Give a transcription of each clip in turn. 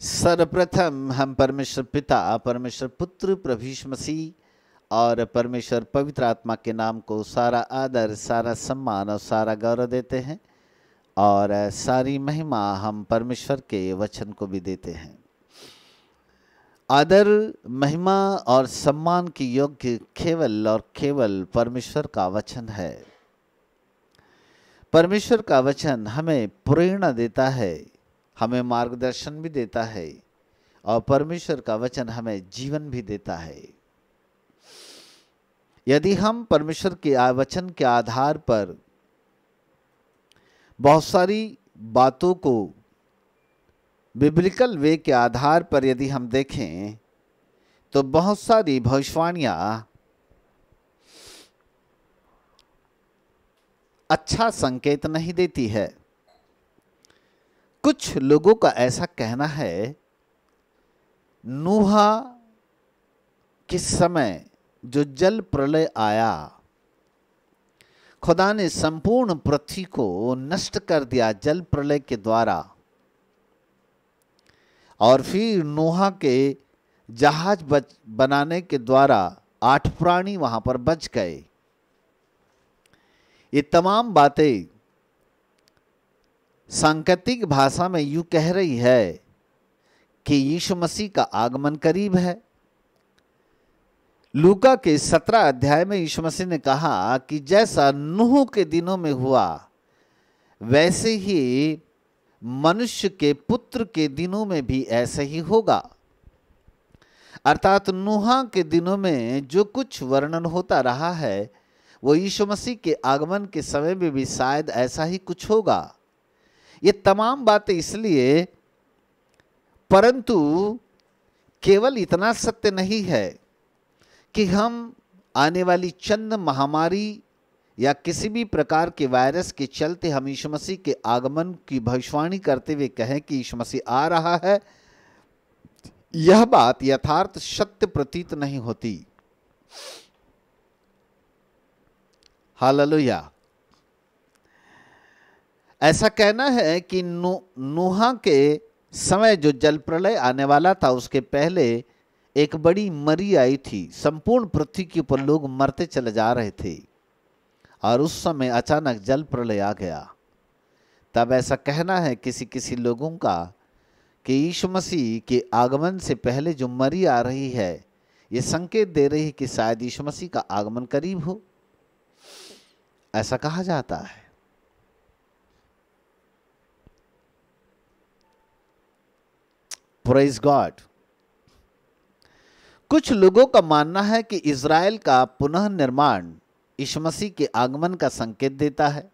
सर्वप्रथम हम परमेश्वर पिता, परमेश्वर पुत्र प्रभु यीशु मसीह और परमेश्वर पवित्र आत्मा के नाम को सारा आदर, सारा सम्मान और सारा गौरव देते हैं और सारी महिमा हम परमेश्वर के वचन को भी देते हैं। आदर, महिमा और सम्मान की योग्य केवल और केवल परमेश्वर का वचन है। परमेश्वर का वचन हमें प्रेरणा देता है, हमें मार्गदर्शन भी देता है और परमेश्वर का वचन हमें जीवन भी देता है। यदि हम परमेश्वर के वचन के आधार पर बहुत सारी बातों को बिब्लिकल वे के आधार पर यदि हम देखें तो बहुत सारी भविष्यवाणियां अच्छा संकेत नहीं देती है। कुछ लोगों का ऐसा कहना है, नूह के समय जो जल प्रलय आया, खुदा ने संपूर्ण पृथ्वी को नष्ट कर दिया जल प्रलय के द्वारा, और फिर नूह के जहाज बनाने के द्वारा 8 प्राणी वहां पर बच गए। ये तमाम बातें सांकेतिक भाषा में यूं कह रही है कि यीशु मसीह का आगमन करीब है। लूका के 17 अध्याय में यीशु मसीह ने कहा कि जैसा नूह के दिनों में हुआ वैसे ही मनुष्य के पुत्र के दिनों में भी ऐसे ही होगा। अर्थात नूह के दिनों में जो कुछ वर्णन होता रहा है वो यीशु मसीह के आगमन के समय में भी शायद ऐसा ही कुछ होगा। ये तमाम बातें इसलिए, परंतु केवल इतना सत्य नहीं है कि हम आने वाली चंद महामारी या किसी भी प्रकार के वायरस के चलते हम यीशु मसीह के आगमन की भविष्यवाणी करते हुए कहें कि यीशु मसीह आ रहा है। यह बात यथार्थ सत्य प्रतीत नहीं होती। हालेलुया। ऐसा कहना है कि नूह के समय जो जल प्रलय आने वाला था उसके पहले एक बड़ी मरी आई थी। संपूर्ण पृथ्वी के ऊपर लोग मरते चले जा रहे थे और उस समय अचानक जल प्रलय आ गया। तब ऐसा कहना है किसी किसी लोगों का कि यीशु मसीह के आगमन से पहले जो मरी आ रही है ये संकेत दे रही है कि शायद यीशु मसीह का आगमन करीब हो, ऐसा कहा जाता है। Praise God. कुछ लोगों का मानना है कि इज़राइल का पुनः निर्माण यीशु मसीह के आगमन का संकेत देता है।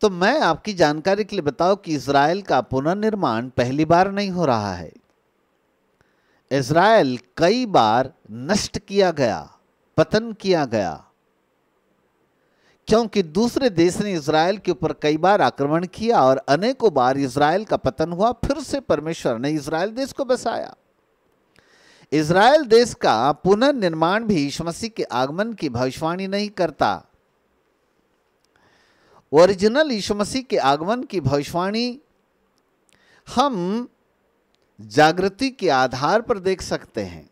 तो मैं आपकी जानकारी के लिए बताऊं कि इज़राइल का पुनर्निर्माण पहली बार नहीं हो रहा है। इज़राइल कई बार नष्ट किया गया, पतन किया गया, क्योंकि दूसरे देश ने इज़राइल के ऊपर कई बार आक्रमण किया और अनेकों बार इज़राइल का पतन हुआ। फिर से परमेश्वर ने इज़राइल देश को बसाया। इज़राइल देश का पुनर्निर्माण भी यीशु मसीह के आगमन की भविष्यवाणी नहीं करता। ओरिजिनल यीशु मसीह के आगमन की भविष्यवाणी हम जागृति के आधार पर देख सकते हैं।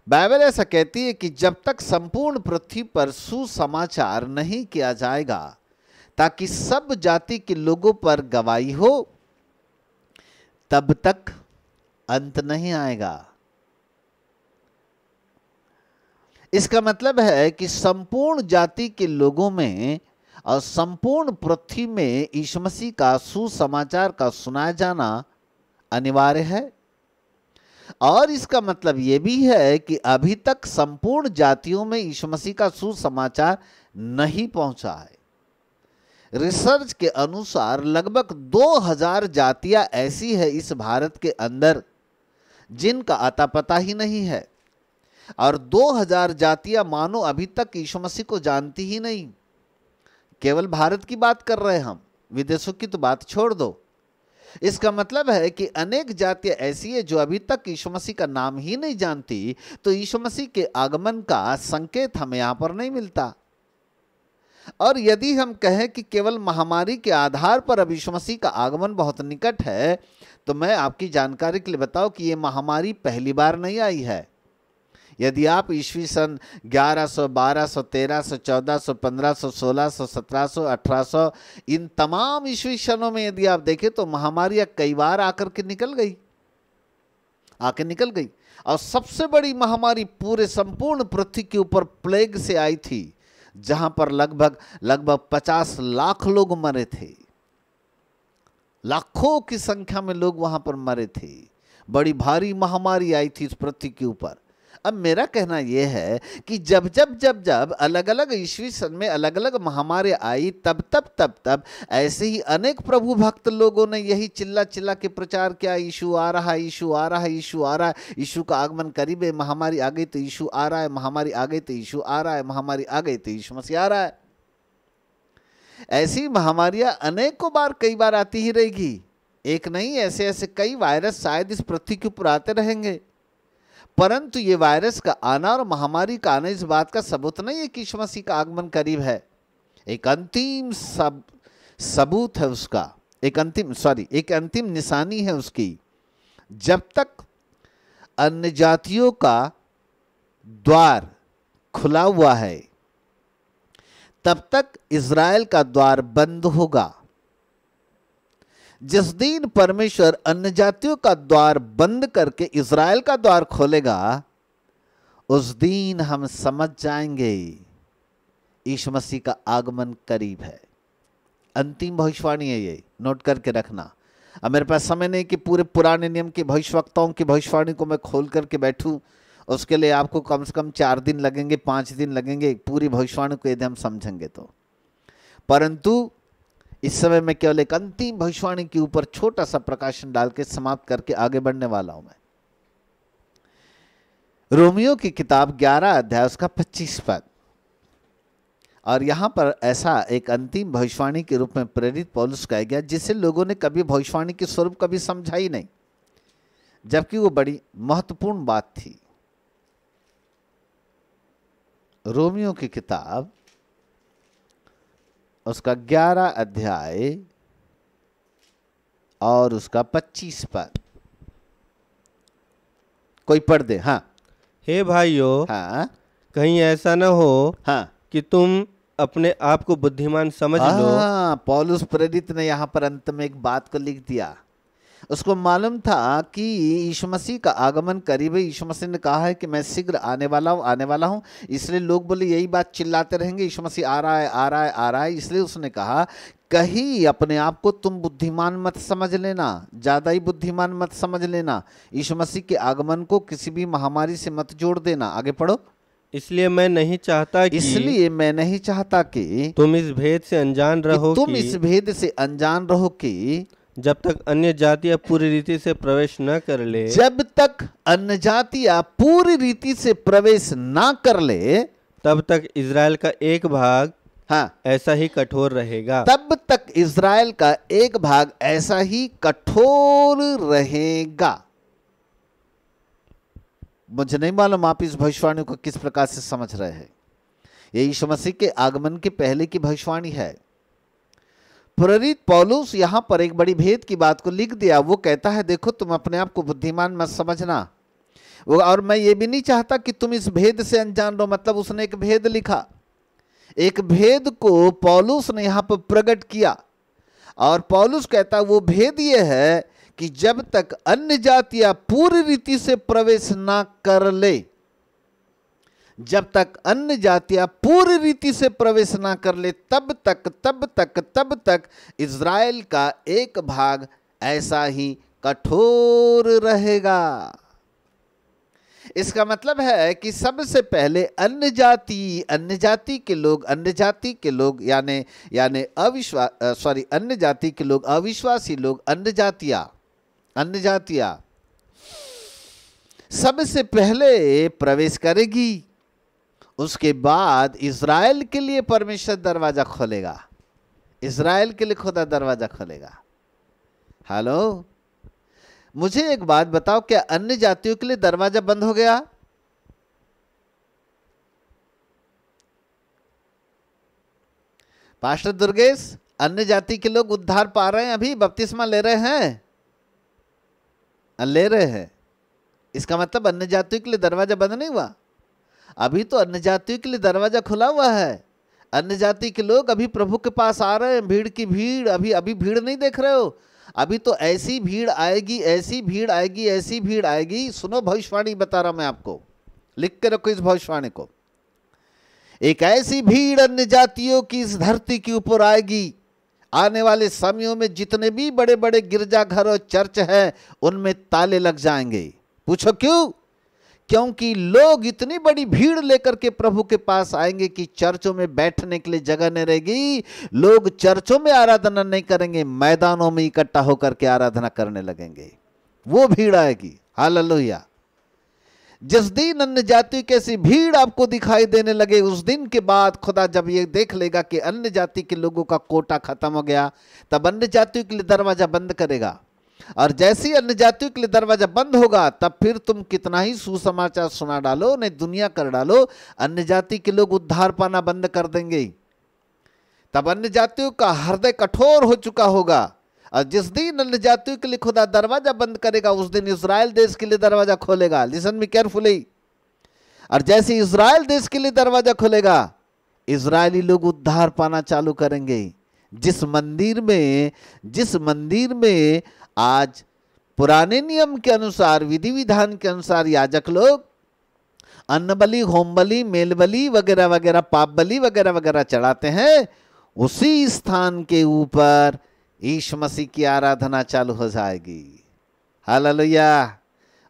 बाइबल ऐसा कहती है कि जब तक संपूर्ण पृथ्वी पर सुसमाचार नहीं किया जाएगा ताकि सब जाति के लोगों पर गवाही हो, तब तक अंत नहीं आएगा। इसका मतलब है कि संपूर्ण जाति के लोगों में और संपूर्ण पृथ्वी में यीशु मसीह का सुसमाचार का सुनाया जाना अनिवार्य है। और इसका मतलब यह भी है कि अभी तक संपूर्ण जातियों में यीशु मसीह का सुसमाचार नहीं पहुंचा है। रिसर्च के अनुसार लगभग 2000 जातियां ऐसी है इस भारत के अंदर जिनका अता पता ही नहीं है, और 2000 जातियां मानो अभी तक यीशु मसीह को जानती ही नहीं। केवल भारत की बात कर रहे हैं हम, विदेशों की तो बात छोड़ दो। इसका मतलब है कि अनेक जातियां ऐसी है जो अभी तक यीशु मसीह का नाम ही नहीं जानती। तो यीशु मसीह के आगमन का संकेत हमें यहां पर नहीं मिलता। और यदि हम कहें कि केवल महामारी के आधार पर अब यीशु मसीह का आगमन बहुत निकट है, तो मैं आपकी जानकारी के लिए बताऊं कि ये महामारी पहली बार नहीं आई है। यदि आप ईस्वी सन 1100, 1200, 1300, 1400, 1500, 1600, 1700, 1800 इन तमाम ईस्वी सनों में यदि आप देखें तो महामारियां कई बार आकर के निकल गई। और सबसे बड़ी महामारी पूरे संपूर्ण पृथ्वी के ऊपर प्लेग से आई थी, जहां पर लगभग 50 लाख लोग मरे थे। लाखों की संख्या में लोग वहां पर मरे थे। बड़ी भारी महामारी आई थी इस पृथ्वी के ऊपर। अब मेरा कहना यह है कि जब अलग अलग ईस्वी सन में अलग अलग महामारी आई, तब ऐसे ही अनेक प्रभु भक्त लोगों ने यही चिल्ला चिल्ला के प्रचार किया, यीशु आ रहा है, यीशु आ रहा है, यीशु आ रहा है, यीशु का आगमन करीब है, महामारी आ गई तो यीशु आ रहा है, महामारी आ गई तो यीशु आ रहा है, महामारी आ गई तो यीशु मसीह आ रहा है। ऐसी महामारियां अनेकों बार कई बार आती ही रहेगी। एक नहीं, ऐसे ऐसे कई वायरस शायद इस पृथ्वी के ऊपर आते रहेंगे। परंतु ये वायरस का आना और महामारी का आना इस बात का सबूत नहीं है कि यीशु मसीह का आगमन करीब है। एक अंतिम सबूत है उसका, एक अंतिम निशानी है उसकी। जब तक अन्य जातियों का द्वार खुला हुआ है, तब तक इज़राइल का द्वार बंद होगा। जिस दिन परमेश्वर अन्य जातियों का द्वार बंद करके इज़राइल का द्वार खोलेगा, उस दिन हम समझ जाएंगे यीशु मसीह का आगमन करीब है। अंतिम भविष्यवाणी है ये, नोट करके रखना। अब मेरे पास समय नहीं कि पूरे पुराने नियम के भविष्यवक्ताओं की भविष्यवाणी को मैं खोल करके बैठूं। उसके लिए आपको कम से कम 4 दिन लगेंगे, 5 दिन लगेंगे पूरी भविष्यवाणी को यदि हम समझेंगे तो। परंतु इस समय मैं केवल एक अंतिम भविष्यवाणी के ऊपर छोटा सा प्रकाशन डाल के समाप्त करके आगे बढ़ने वाला हूं मैं। रोमियो की किताब 11 अध्याय उसका 25 पद, और यहां पर ऐसा एक अंतिम भविष्यवाणी के रूप में प्रेरित पौलुस कहा गया जिसे लोगों ने कभी भविष्यवाणी के स्वरूप कभी समझा ही नहीं, जबकि वो बड़ी महत्वपूर्ण बात थी। रोमियो की किताब उसका 11 अध्याय और उसका 25 पद, कोई पढ़ दे। हाँ। हे भाइयों, हाँ, कहीं ऐसा न हो हाँ, कि तुम अपने आप को बुद्धिमान समझ लो। पौलुस प्रेरित ने यहाँ पर अंत में एक बात को लिख दिया। उसको मालूम था कि यीशु मसीह का आगमन करीब है। यीशु मसीह ने कहा है कि मैं शीघ्र आने वाला हूँ। इसलिए लोग बोले यही बात चिल्लाते रहेंगे, यीशु मसीह आ रहा है, आ रहा है, आ रहा है। इसलिए उसने कहा कहीं अपने आप को तुम बुद्धिमान मत समझ लेना, ज़्यादा ही बुद्धिमान मत समझ लेना। यीशु मसीह के आगमन को किसी भी महामारी से मत जोड़ देना। आगे पढ़ो। इसलिए मैं नहीं चाहता कि तुम इस भेद से अनजान रहो कि जब तक अन्य जातियां पूरी रीति से प्रवेश न कर ले, तब तक इज़राइल का एक भाग ऐसा ही कठोर रहेगा। मुझे नहीं मालूम आप इस भविष्यवाणी को किस प्रकार से समझ रहे हैं। ये यीशु मसीह के आगमन के पहले की भविष्यवाणी है। प्रेरित पौलुस यहां पर एक बड़ी भेद की बात को लिख दिया। वो कहता है देखो तुम अपने आप को बुद्धिमान मत समझना, और मैं ये भी नहीं चाहता कि तुम इस भेद से अनजान रहो। मतलब उसने एक भेद लिखा, एक भेद को पौलुस ने यहां पर प्रकट किया, और पौलुस कहता वो भेद ये है कि जब तक अन्य जातियां पूरी रीति से प्रवेश ना कर ले, जब तक अन्य जातियां पूरी रीति से प्रवेश ना कर ले, तब तक इज़राइल का एक भाग ऐसा ही कठोर रहेगा। इसका मतलब है कि सबसे पहले अन्य जाति के लोग अविश्वासी लोग, अन्य जातियां सबसे पहले प्रवेश करेगी। उसके बाद इज़राइल के लिए परमेश्वर दरवाजा खोलेगा, इज़राइल के लिए खुदा दरवाजा खोलेगा। हेलो, मुझे एक बात बताओ, क्या अन्य जातियों के लिए दरवाजा बंद हो गया? पास्टर दुर्गेश, अन्य जाति के लोग उद्धार पा रहे हैं, अभी बपतिस्मा ले रहे हैं, ले रहे हैं। इसका मतलब अन्य जातियों के लिए दरवाजा बंद नहीं हुआ, अभी तो अन्य जातियों के लिए दरवाजा खुला हुआ है। अन्य जाति के लोग अभी प्रभु के पास आ रहे हैं, भीड़ की भीड़। अभी भीड़ नहीं देख रहे हो, अभी तो ऐसी भीड़ आएगी, ऐसी भीड़ आएगी, ऐसी भीड़ आएगी। सुनो, भविष्यवाणी बता रहा मैं आपको, लिख के रखो इस भविष्यवाणी को। एक ऐसी भीड़ अन्य जातियों की इस धरती के ऊपर आएगी। आने वाले समयों में जितने भी बड़े बड़े गिरजाघर और चर्च है उनमें ताले लग जाएंगे। पूछो क्यों? क्योंकि लोग इतनी बड़ी भीड़ लेकर के प्रभु के पास आएंगे कि चर्चों में बैठने के लिए जगह नहीं रहेगी। लोग चर्चों में आराधना नहीं करेंगे, मैदानों में इकट्ठा होकर के आराधना करने लगेंगे। वो भीड़ आएगी। हालेलुया। जिस दिन अन्य जाति की ऐसी भीड़ आपको दिखाई देने लगे, उस दिन के बाद खुदा जब ये देख लेगा कि अन्य जाति के लोगों का कोटा खत्म हो गया, तब अन्य जातियों के लिए दरवाजा बंद करेगा। और जैसे ही अन्य जातियों के लिए दरवाजा बंद होगा, तब फिर तुम कितना ही सुसमाचार सुना डालो, नहीं दुनिया कर डालो, अन्य जाति के लोग उद्धार पाना बंद कर देंगे। तब अन्य जातियों का हृदय कठोर हो चुका होगा। और जिस दिन अन्य जातियों के लिए खुदा दरवाजा बंद करेगा, उस दिन इज़राइल देश के लिए दरवाजा खोलेगा। Listen me carefully. और जैसे इज़राइल देश के लिए दरवाजा खोलेगा, इज़राइली लोग उद्धार पाना चालू करेंगे। जिस मंदिर में आज पुराने नियम के अनुसार, विधि विधान के अनुसार याजक लोग अन्न बलि, होम बलि, मेल बलि वगैरह वगैरह, पाप बलि वगैरह वगैरह चढ़ाते हैं, उसी स्थान के ऊपर यीशु मसीह की आराधना चालू हो जाएगी। हालेलुया।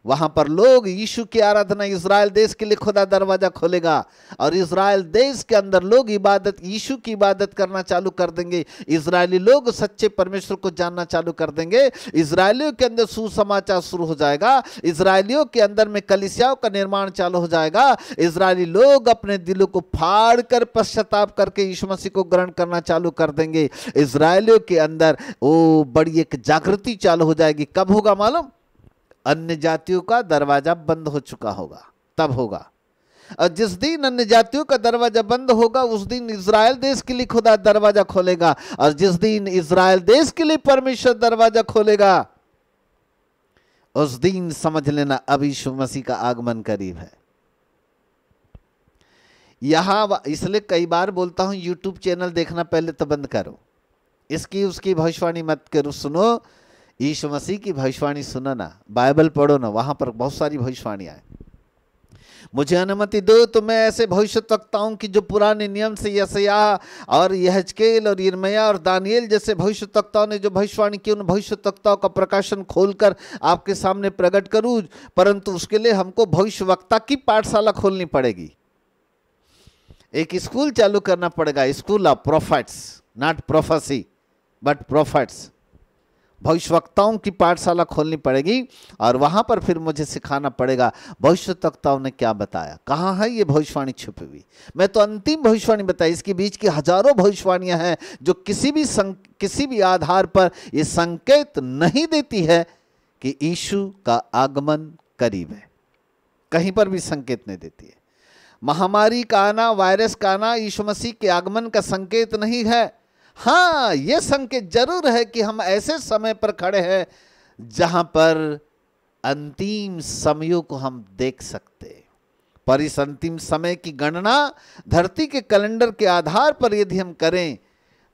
वहां पर लोग यीशु की आराधना, इज़राइल देश के लिए खुदा दरवाजा खोलेगा और इज़राइल देश के अंदर लोग इबादत, यीशु की इबादत करना चालू कर देंगे। इज़राइली लोग सच्चे परमेश्वर को जानना चालू कर देंगे। इज़राइलियों के अंदर सुसमाचार शुरू हो जाएगा। इज़राइलियों के अंदर में कलीसियाओं का निर्माण चालू हो जाएगा। इज़राइली लोग अपने दिलों को फाड़ कर पश्चाताप करके यीशु मसीह को ग्रहण करना चालू कर देंगे। इज़राइलियों के अंदर वो बड़ी एक जागृति चालू हो जाएगी। कब होगा मालूम? अन्य जातियों का दरवाजा बंद हो चुका होगा, तब होगा। और जिस दिन अन्य जातियों का दरवाजा बंद होगा, उस दिन इज़राइल देश के लिए खुदा दरवाजा खोलेगा। और जिस दिन इज़राइल देश के लिए परमेश्वर दरवाजा खोलेगा, उस दिन समझ लेना अब यीशु मसीह का आगमन करीब है। यहां इसलिए कई बार बोलता हूं, यूट्यूब चैनल देखना पहले तो बंद करो, इसकी उसकी भविष्यवाणी मत करो। सुनो, यीशु मसीह की भविष्यवाणी सुनो ना, बाइबल पढ़ो ना, वहां पर बहुत सारी भविष्यवाणियां हैं। मुझे अनुमति दो तो मैं ऐसे भविष्यवक्ताओं की जो पुराने नियम से यशायाह और यहेजकेल और यिर्मयाह और दानिएल जैसे भविष्यवक्ताओं ने जो भविष्यवाणी की, उन भविष्यवक्ताओं का प्रकाशन खोलकर आपके सामने प्रकट करूं। परंतु उसके लिए हमको भविष्यवक्ता की पाठशाला खोलनी पड़ेगी, एक स्कूल चालू करना पड़ेगा, school of prophets, not prophecy but prophets. भविष्यवक्ताओं की पाठशाला खोलनी पड़ेगी और वहां पर फिर मुझे सिखाना पड़ेगा भविष्यवक्ताओं ने क्या बताया, कहाँ है ये भविष्यवाणी छुपी हुई। मैं तो अंतिम भविष्यवाणी बताई, इसके बीच की हजारों भविष्यवाणियां हैं जो किसी भी आधार पर ये संकेत नहीं देती है कि यीशु का आगमन करीब है। कहीं पर भी संकेत नहीं देती है। महामारी का आना, वायरस का आना यीशु मसीह के आगमन का संकेत नहीं है। हाँ, यह संकेत जरूर है कि हम ऐसे समय पर खड़े हैं जहां पर अंतिम समयों को हम देख सकते हैं। पर इस अंतिम समय की गणना धरती के कैलेंडर के आधार पर यदि हम करें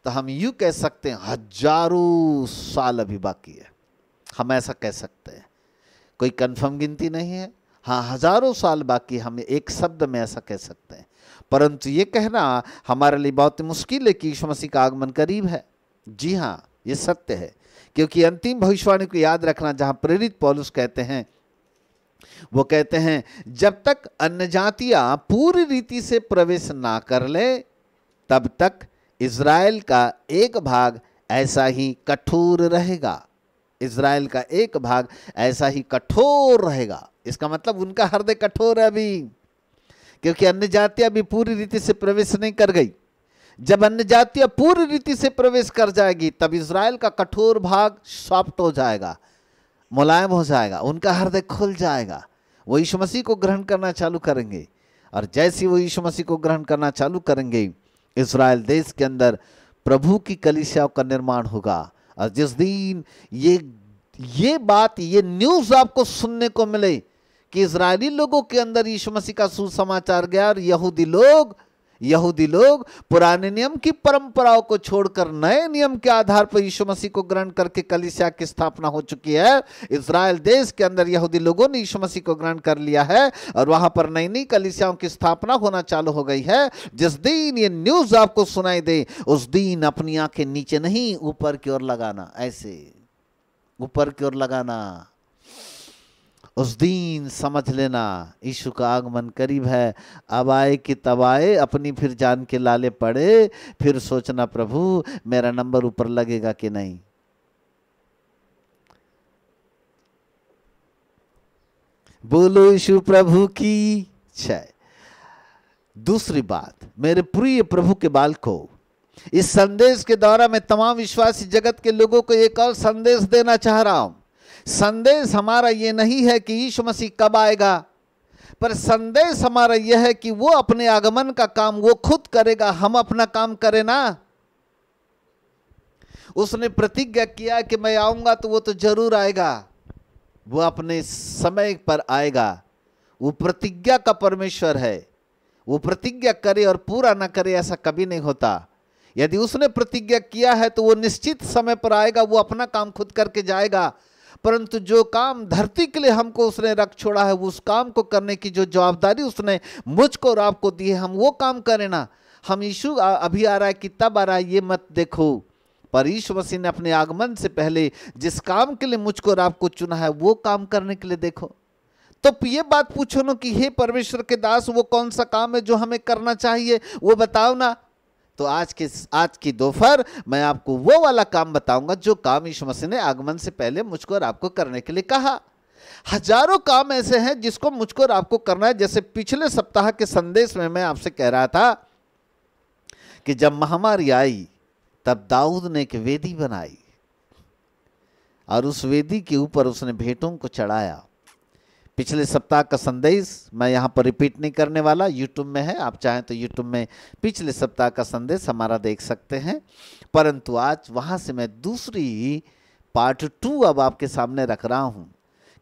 तो हम यूं कह सकते हैं हजारों साल अभी बाकी है। हम ऐसा कह सकते हैं, कोई कंफर्म गिनती नहीं है। हाँ, हजारों साल बाकी, हम एक शब्द में ऐसा कह सकते हैं। परंतु ये कहना हमारे लिए बहुत मुश्किल है कि यीशु मसीह का आगमन करीब है। जी हाँ, ये सत्य है, क्योंकि अंतिम भविष्यवाणी को याद रखना, जहां प्रेरित पौलुस कहते हैं, वो कहते हैं जब तक अन्य जातियां पूरी रीति से प्रवेश ना कर ले, तब तक इज़राइल का एक भाग ऐसा ही कठोर रहेगा। इज़राइल का एक भाग ऐसा ही कठोर रहेगा। इसका मतलब उनका हृदय कठोर है अभी, क्योंकि अन्य जातियां भी पूरी रीति से प्रवेश नहीं कर गई। जब अन्य जातियां पूरी रीति से प्रवेश कर जाएगी, तब इज़राइल का कठोर भाग सॉफ्ट हो जाएगा, मुलायम हो जाएगा, उनका हृदय खुल जाएगा। वो यीशु मसीह को ग्रहण करना चालू करेंगे। और जैसे वो यीशु मसीह को ग्रहण करना चालू करेंगे, इज़राइल देश के अंदर प्रभु की कलीसियाओं का निर्माण होगा। और जिस दिन ये बात, ये न्यूज आपको सुनने को मिले कि इजरायली लोगों के अंदर यीशु मसीह का सुसमाचार गया और यहूदी लोग पुराने नियम की परंपराओं को छोड़कर नए नियम के आधार पर यीशु मसीह को ग्रहण करके कलीसिया की स्थापना हो चुकी है। इजराइल देश के अंदर यहूदी लोगों ने यीशु मसीह को ग्रहण कर लिया है और वहां पर नई नई कलीसियाओं की स्थापना होना चालू हो गई है। जिस दिन ये न्यूज आपको सुनाई दे, उस दिन अपनी आंखें नीचे नहीं ऊपर की ओर लगाना, ऐसे ऊपर की ओर लगाना। उस दिन समझ लेना यीशु का आगमन करीब है। अब आए कि तब आए, अपनी फिर जान के लाले पड़े, फिर सोचना प्रभु मेरा नंबर ऊपर लगेगा कि नहीं। बोलो यीशु प्रभु की जय। दूसरी बात, मेरे प्रिय प्रभु के बालकों, इस संदेश के द्वारा मैं तमाम विश्वासी जगत के लोगों को एक और संदेश देना चाह रहा हूं। संदेश हमारा ये नहीं है कि यीशु मसीह कब आएगा, पर संदेश हमारा यह है कि वो अपने आगमन का काम वो खुद करेगा, हम अपना काम करें ना। उसने प्रतिज्ञा किया कि मैं आऊंगा तो वो तो जरूर आएगा, वो अपने समय पर आएगा। वो प्रतिज्ञा का परमेश्वर है। वो प्रतिज्ञा करे और पूरा ना करे ऐसा कभी नहीं होता। यदि उसने प्रतिज्ञा किया है तो वो निश्चित समय पर आएगा, वो अपना काम खुद करके जाएगा। परंतु जो काम धरती के लिए हमको उसने रख छोड़ा है, उस काम को करने की जो जवाबदारी उसने मुझको और आपको दी है, हम वो काम करें ना। हम यीशु अभी आ रहा है कि तब आ रहा है ये मत देखो, पर यीशु मसीह ने अपने आगमन से पहले जिस काम के लिए मुझको और आपको चुना है वो काम करने के लिए देखो। तो ये बात पूछो ना कि हे परमेश्वर के दास, वो कौन सा काम है जो हमें करना चाहिए, वो बताओ ना। तो आज की दोपहर मैं आपको वो वाला काम बताऊंगा जो काम यीशु मसीह ने आगमन से पहले मुझको और आपको करने के लिए कहा। हजारों काम ऐसे हैं जिसको मुझको और आपको करना है। जैसे पिछले सप्ताह के संदेश में मैं आपसे कह रहा था कि जब महामारी आई तब दाऊद ने एक वेदी बनाई और उस वेदी के ऊपर उसने भेंटों को चढ़ाया। पिछले सप्ताह का संदेश मैं यहाँ पर रिपीट नहीं करने वाला, यूट्यूब में है, आप चाहें तो यूट्यूब में पिछले सप्ताह का संदेश हमारा देख सकते हैं। परंतु आज वहाँ से मैं दूसरी पार्ट 2 अब आपके सामने रख रहा हूँ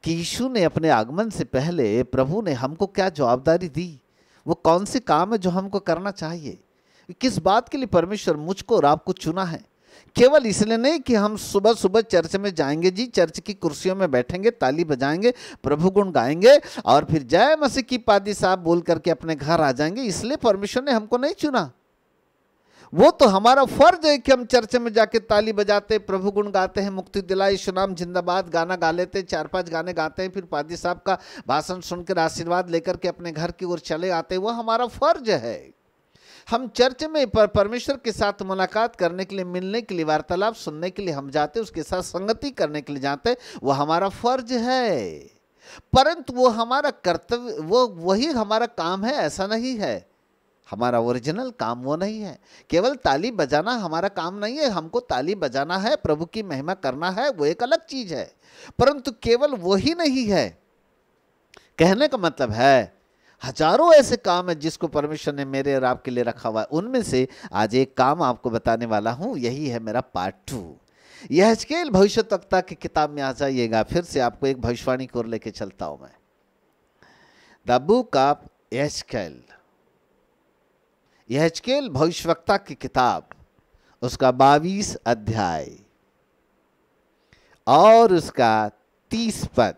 कि यीशु ने अपने आगमन से पहले प्रभु ने हमको क्या जवाबदारी दी, वो कौन से काम है जो हमको करना चाहिए, किस बात के लिए परमेश्वर मुझको और आपको चुना है। केवल इसलिए नहीं कि हम सुबह सुबह चर्च में जाएंगे जी, चर्च की कुर्सियों में बैठेंगे, ताली बजाएंगे, प्रभु गुण गाएंगे और फिर जय मसीह की पादी साहब बोल करके अपने घर आ जाएंगे, इसलिए परमेश्वर ने हमको नहीं चुना। वो तो हमारा फर्ज है कि हम चर्च में जाके ताली बजाते, प्रभु गुण गाते हैं, मुक्ति दिलाई, यीशु नाम जिंदाबाद गाना गा लेते, 4-5 गाने गाते हैं, फिर पादी साहब का भाषण सुनकर आशीर्वाद लेकर के अपने घर की ओर चले आते हैं। वो हमारा फर्ज है। हम चर्च में परमेश्वर के साथ मुलाकात करने के लिए, मिलने के लिए, वार्तालाप सुनने के लिए हम जाते, उसके साथ संगति करने के लिए जाते, वो हमारा फर्ज है। परंतु वो हमारा कर्तव्य, वो वही हमारा काम है ऐसा नहीं है। हमारा ओरिजिनल काम वो नहीं है। केवल ताली बजाना हमारा काम नहीं है। हमको ताली बजाना है, प्रभु की महिमा करना है, वो एक अलग चीज है। परंतु केवल वही नहीं है। कहने का मतलब है हजारों ऐसे काम है जिसको परमेश्वर ने मेरे और आपके लिए रखा हुआ है। उनमें से आज एक काम आपको बताने वाला हूं, यही है मेरा पार्ट 2। यहेजकेल भविष्यद्वक्ता की किताब में आ जाइएगा। फिर से आपको एक भविष्यवाणी की ओर लेके चलता हूं मैं। द बुक ऑफ यहेजकेल, यहेजकेल भविष्यवक्ता की किताब, उसका 22 अध्याय और उसका 30 पद।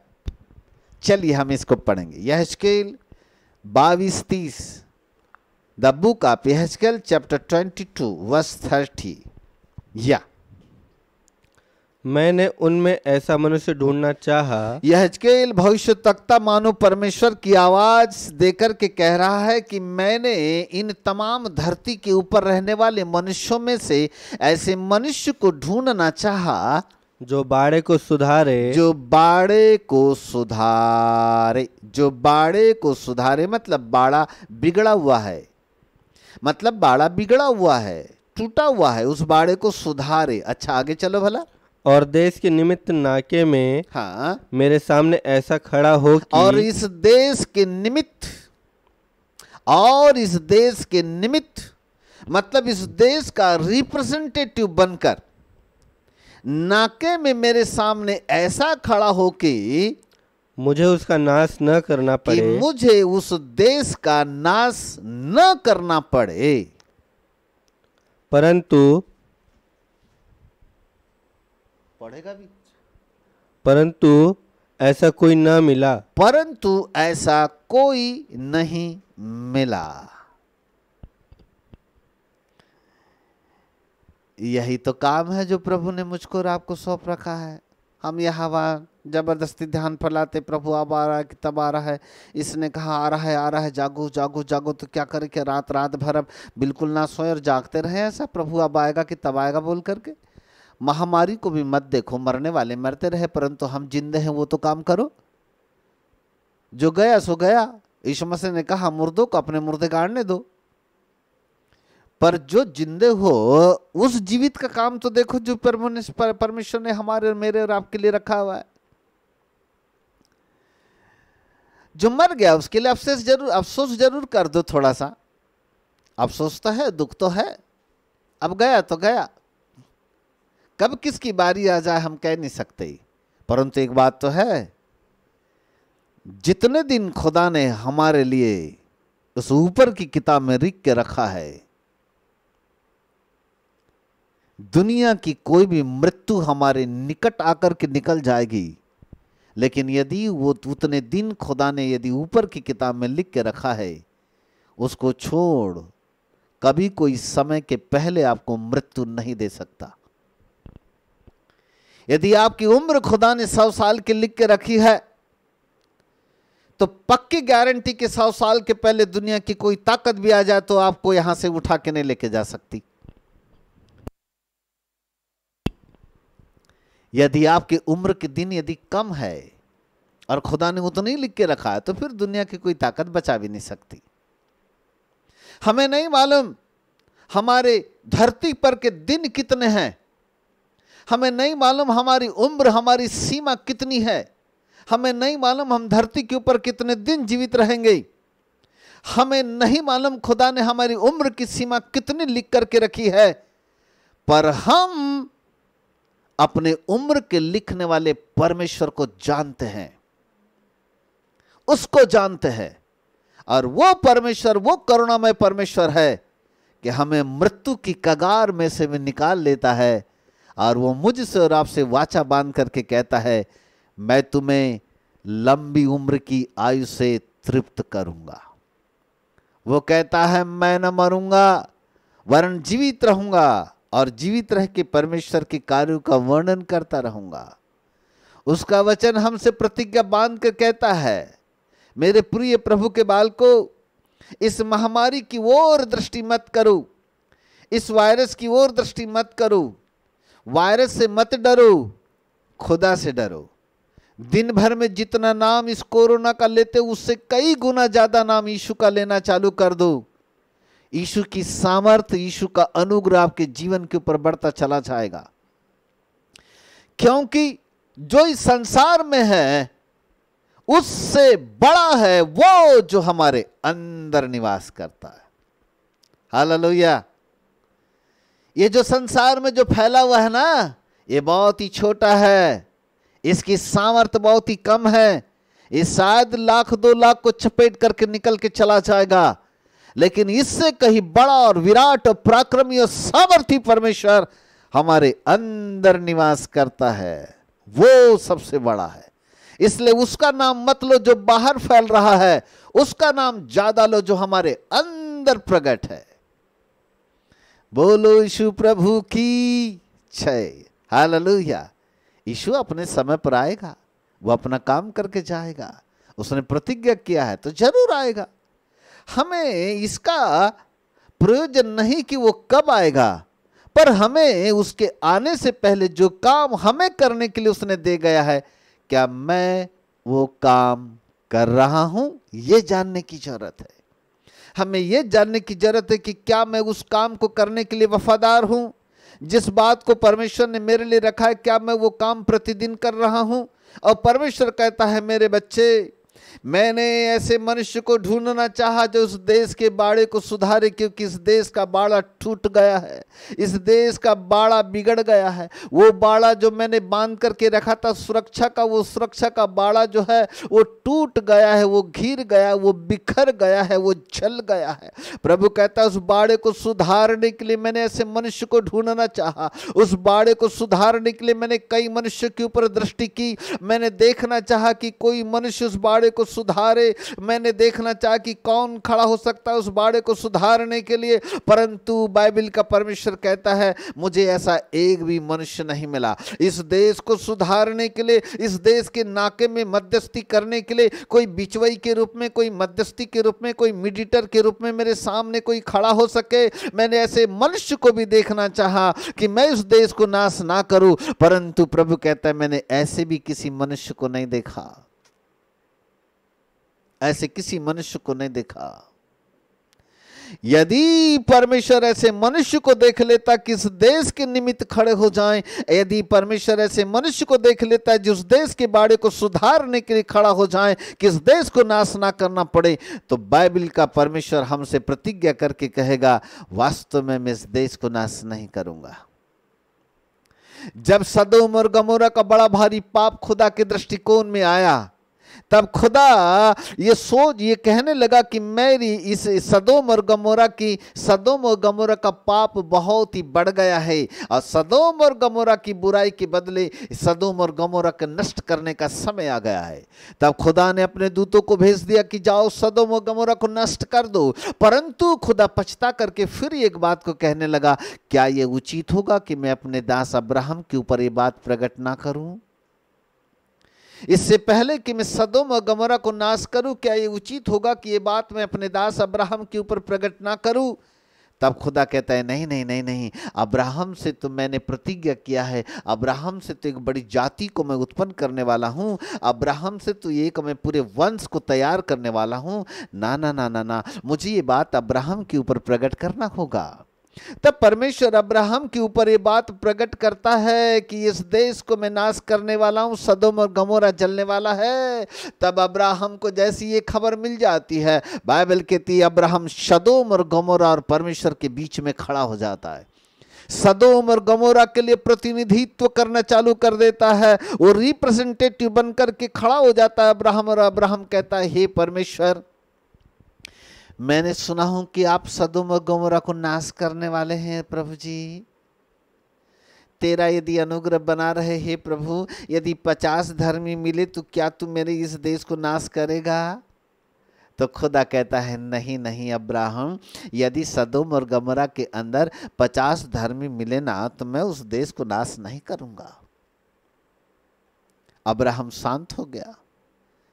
चलिए हम इसको पढ़ेंगे। यहेजकेल 22-30, द बुक ऑफ यहेजकेल चैप्टर 22 वर्स 30। या मैंने उनमें ऐसा मनुष्य ढूंढना चाहा। यहेजकेल भविष्यद्वक्ता मानो परमेश्वर की आवाज देकर के कह रहा है कि मैंने इन तमाम धरती के ऊपर रहने वाले मनुष्यों में से ऐसे मनुष्य को ढूंढना चाहा जो बाड़े को सुधारे, जो बाड़े को सुधारे, जो बाड़े को सुधारे मतलब बाड़ा बिगड़ा हुआ है, मतलब बाड़ा बिगड़ा हुआ है, टूटा हुआ है, उस बाड़े को सुधारे। अच्छा आगे चलो भला। और देश के निमित्त नाके में हाँ मेरे सामने ऐसा खड़ा हो कि, और इस देश के निमित्त, और इस देश के निमित्त मतलब इस देश का रिप्रेजेंटेटिव बनकर नाके में मेरे सामने ऐसा खड़ा हो कि मुझे उसका नाश न करना पड़े, कि मुझे उस देश का नाश न करना पड़े, परंतु पड़ेगा भी, परंतु ऐसा कोई न मिला, परंतु ऐसा कोई नहीं मिला। यही तो काम है जो प्रभु ने मुझको और आपको सौंप रखा है। हम यहाँ वहाँ जबरदस्ती ध्यान फैलाते, प्रभु अब आ रहा है कि तब आ रहा है, इसने कहा आ रहा है आ रहा है, जागो जागो जागो। तो क्या करें, क्या रात रात भर अब बिल्कुल ना सोए और जागते रहे ऐसा, प्रभु अब आएगा कि तब आएगा बोल करके। महामारी को भी मत देखो, मरने वाले मरते रहे, परंतु हम जिंदे हैं वो तो काम करो। जो गया सो गया। यीशु मसीह ने कहा मुर्दों को अपने मुर्दे गाड़ने दो, पर जो जिंदे हो उस जीवित का काम तो देखो जो परमेश्वर ने हमारे और मेरे और आपके लिए रखा हुआ है। जो मर गया उसके लिए अफसोस जरूर कर दो, थोड़ा सा अफसोस तो है, दुख तो है, अब गया तो गया, कब किसकी बारी आ जाए हम कह नहीं सकते। परंतु एक बात तो है, जितने दिन खुदा ने हमारे लिए उस ऊपर की किताब में लिख के रखा है, दुनिया की कोई भी मृत्यु हमारे निकट आकर के निकल जाएगी, लेकिन यदि वो उतने दिन खुदा ने यदि ऊपर की किताब में लिख के रखा है, उसको छोड़ कभी कोई समय के पहले आपको मृत्यु नहीं दे सकता। यदि आपकी उम्र खुदा ने 100 साल की लिख के रखी है, तो पक्की गारंटी के 100 साल के पहले दुनिया की कोई ताकत भी आ जाए तो आपको यहां से उठा के नहीं लेके जा सकती। यदि आपकी उम्र के दिन यदि कम है और खुदा ने उतना ही लिख के रखा है, तो फिर दुनिया की कोई ताकत बचा भी नहीं सकती। हमें नहीं मालूम हमारे धरती पर के दिन कितने हैं, हमें नहीं मालूम हमारी उम्र, हमारी सीमा कितनी है, हमें नहीं मालूम हम धरती के ऊपर कितने दिन जीवित रहेंगे, हमें नहीं मालूम खुदा ने हमारी उम्र की सीमा कितनी लिख करके रखी है। पर हम अपने उम्र के लिखने वाले परमेश्वर को जानते हैं, उसको जानते हैं, और वो परमेश्वर वो करुणामय परमेश्वर है कि हमें मृत्यु की कगार में से भी निकाल लेता है, और वो मुझसे और आपसे वाचा बांध करके कहता है मैं तुम्हें लंबी उम्र की आयु से तृप्त करूंगा। वो कहता है मैं न मरूंगा वरन जीवित रहूंगा, और जीवित रह के परमेश्वर के कार्यों का वर्णन करता रहूंगा। उसका वचन हमसे प्रतिज्ञा बांध कर कहता है मेरे प्रिय प्रभु के बालको, इस महामारी की ओर दृष्टि मत करो, इस वायरस की ओर दृष्टि मत करो, वायरस से मत डरो, खुदा से डरो। दिन भर में जितना नाम इस कोरोना का लेते उससे कई गुना ज्यादा नाम यीशु का लेना चालू कर दो। यीशु की सामर्थ, यीशु का अनुग्रह आपके जीवन के ऊपर बढ़ता चला जाएगा, क्योंकि जो इस संसार में है उससे बड़ा है वो जो हमारे अंदर निवास करता है। हालेलुया। ये जो संसार में जो फैला हुआ है ना, ये बहुत ही छोटा है, इसकी सामर्थ्य बहुत ही कम है, ये शायद 1,00,000-2 लाख को चपेट करके निकल के चला जाएगा, लेकिन इससे कहीं बड़ा और विराट और पराक्रमी और सामर्थी परमेश्वर हमारे अंदर निवास करता है, वो सबसे बड़ा है। इसलिए उसका नाम मत लो जो बाहर फैल रहा है, उसका नाम ज्यादा लो जो हमारे अंदर प्रकट है। बोलो यीशु प्रभु की जय। हालेलुया। यीशु अपने समय पर आएगा, वो अपना काम करके जाएगा, उसने प्रतिज्ञा किया है तो जरूर आएगा। हमें इसका प्रयोजन नहीं कि वो कब आएगा, पर हमें उसके आने से पहले जो काम हमें करने के लिए उसने दे गया है, क्या मैं वो काम कर रहा हूं, ये जानने की जरूरत है। हमें ये जानने की जरूरत है कि क्या मैं उस काम को करने के लिए वफादार हूं, जिस बात को परमेश्वर ने मेरे लिए रखा है, क्या मैं वो काम प्रतिदिन कर रहा हूं। और परमेश्वर कहता है मेरे बच्चे, मैंने ऐसे मनुष्य को ढूंढना चाहा जो उस देश के बाड़े को सुधारे, क्योंकि इस देश का बाड़ा टूट गया है, इस देश का बाड़ा बिगड़ गया है। वो बाड़ा जो मैंने बांध करके रखा था सुरक्षा का, वो सुरक्षा का बाड़ा जो है वो टूट गया है, वो घिर गया, वो बिखर गया है, वो जल गया है। प्रभु कहता है उस बाड़े को सुधारने के लिए मैंने ऐसे मनुष्य को ढूंढना चाहा। उस बाड़े को सुधारने के लिए मैंने कई मनुष्य के ऊपर दृष्टि की। मैंने देखना चाहा कि कोई मनुष्य उस बाड़े को सुधारे। मैंने देखना चाहा कि कौन खड़ा हो सकता है उस बाड़े को सुधारने के लिए, परंतु बाइबल का परमेश्वर कहता है मुझे ऐसा एक भी मनुष्य नहीं मिला। इस देश को सुधारने के लिए, इस देश के नाके में मध्यस्थी करने के लिए कोई बिचवई के रूप में, कोई मध्यस्थी के रूप में, कोई मीडिएटर के रूप में मेरे सामने कोई खड़ा हो सके। मैंने ऐसे मनुष्य को भी देखना चाहा कि मैं इस देश को नाश ना करूं, परंतु प्रभु कहता है मैंने ऐसे भी किसी मनुष्य को नहीं देखा, ऐसे किसी मनुष्य को नहीं देखा। यदि परमेश्वर ऐसे मनुष्य को देख लेता कि इस देश के निमित्त खड़े हो जाएं, यदि परमेश्वर ऐसे मनुष्य को देख लेता है जिस देश के बाड़े को सुधारने के लिए खड़ा हो जाएं कि इस देश को नाश ना करना पड़े, तो बाइबल का परमेश्वर हमसे प्रतिज्ञा करके कहेगा वास्तव में मैं इस देश को नाश नहीं करूंगा। जब सदोम और गमोरा का बड़ा भारी पाप खुदा के दृष्टिकोण में आया, तब खुदा ये कहने लगा कि मेरी इस सदोम और गमोरा का पाप बहुत ही बढ़ गया है, और सदोम और गमोरा की बुराई के बदले सदोम और गमोरा को नष्ट करने का समय आ गया है। तब खुदा ने अपने दूतों को भेज दिया कि जाओ सदोम और गमोरा को नष्ट कर दो। परंतु खुदा पछता करके फिर एक बात को कहने लगा, क्या ये उचित होगा कि मैं अपने दास अब्राहम के ऊपर ये बात प्रकट ना करूं? इससे पहले कि मैं सदोम और गमोरा को नाश करूं, क्या ये उचित होगा कि ये बात मैं अपने दास अब्राहम के ऊपर प्रकट ना करूं? तब खुदा कहता है नहीं नहीं नहीं नहीं, अब्राहम से तो मैंने प्रतिज्ञा किया है, अब्राहम से तो एक बड़ी जाति को मैं उत्पन्न करने वाला हूं, अब्राहम से तो एक मैं पूरे वंश को तैयार करने वाला हूं। ना ना ना ना ना, मुझे ये बात अब्राहम के ऊपर प्रकट करना होगा। तब परमेश्वर अब्राहम के ऊपर ये बात प्रकट करता है कि इस देश को मैं नाश करने वाला हूं, सदोम और गमोरा जलने वाला है। तब अब्राहम को जैसी ये खबर मिल जाती है, बाइबल कहती है अब्राहम सदोम और गमोरा और परमेश्वर के बीच में खड़ा हो जाता है, सदोम और गमोरा के लिए प्रतिनिधित्व करना चालू कर देता है, वो रिप्रेजेंटेटिव बनकर के खड़ा हो जाता है अब्राहम। और अब्राहम कहता है हे परमेश्वर, मैंने सुना हूं कि आप सदोम और गमोरा को नाश करने वाले हैं। प्रभु जी, तेरा यदि अनुग्रह बना रहे हे प्रभु, यदि 50 धर्मी मिले तो क्या तू मेरे इस देश को नाश करेगा? तो खुदा कहता है नहीं नहीं अब्राहम, यदि सदोम और गमोरा के अंदर 50 धर्मी मिले ना तो मैं उस देश को नाश नहीं करूंगा। अब्राहम शांत हो गया,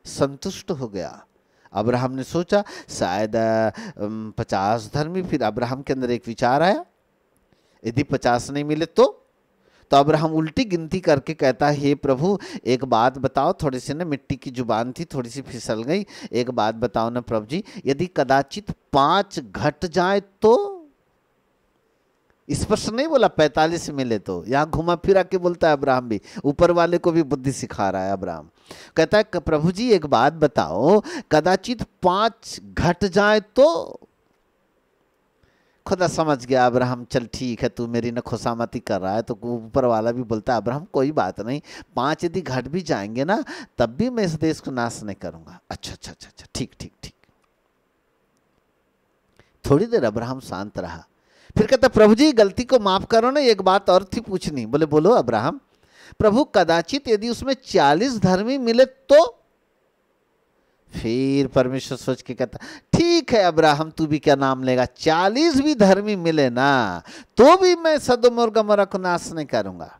संतुष्ट हो गया। अब्राहम ने सोचा शायद 50 धर्मी, फिर अब्राहम के अंदर एक विचार आया यदि 50 नहीं मिले तो अब्राहम उल्टी गिनती करके कहता है हे प्रभु एक बात बताओ, थोड़ी सी ना मिट्टी की जुबान थी, थोड़ी सी फिसल गई, एक बात बताओ ना प्रभु जी, यदि कदाचित 5 घट जाए तो? स्पष्ट नहीं बोला 45 मिले तो, यहां घुमा फिरा के बोलता है अब्राहम, भी ऊपर वाले को भी बुद्धि सिखा रहा है अब्राहम। कहता है प्रभु जी एक बात बताओ, कदाचित 5 घट जाए तो? खुदा समझ गया अब्राहम, चल ठीक है तू मेरी न खुशामती कर रहा है। तो ऊपर वाला भी बोलता है अब्राहम कोई बात नहीं, 5 यदि घट भी जाएंगे ना तब भी मैं इस देश को नाश नहीं करूंगा। अच्छा अच्छा अच्छा अच्छा, ठीक ठीक ठीक। थोड़ी देर अब्राहम शांत रहा, फिर कहता प्रभु जी गलती को माफ करो ना, एक बात और थी पूछनी। बोले बोलो अब्राहम। प्रभु कदाचित यदि उसमें 40 धर्मी मिले तो? फिर परमेश्वर सोच के कहता ठीक है अब्राहम, तू भी क्या नाम लेगा, 40 भी धर्मी मिले ना तो भी मैं सदोम और गमोरा को नाश नहीं करूंगा।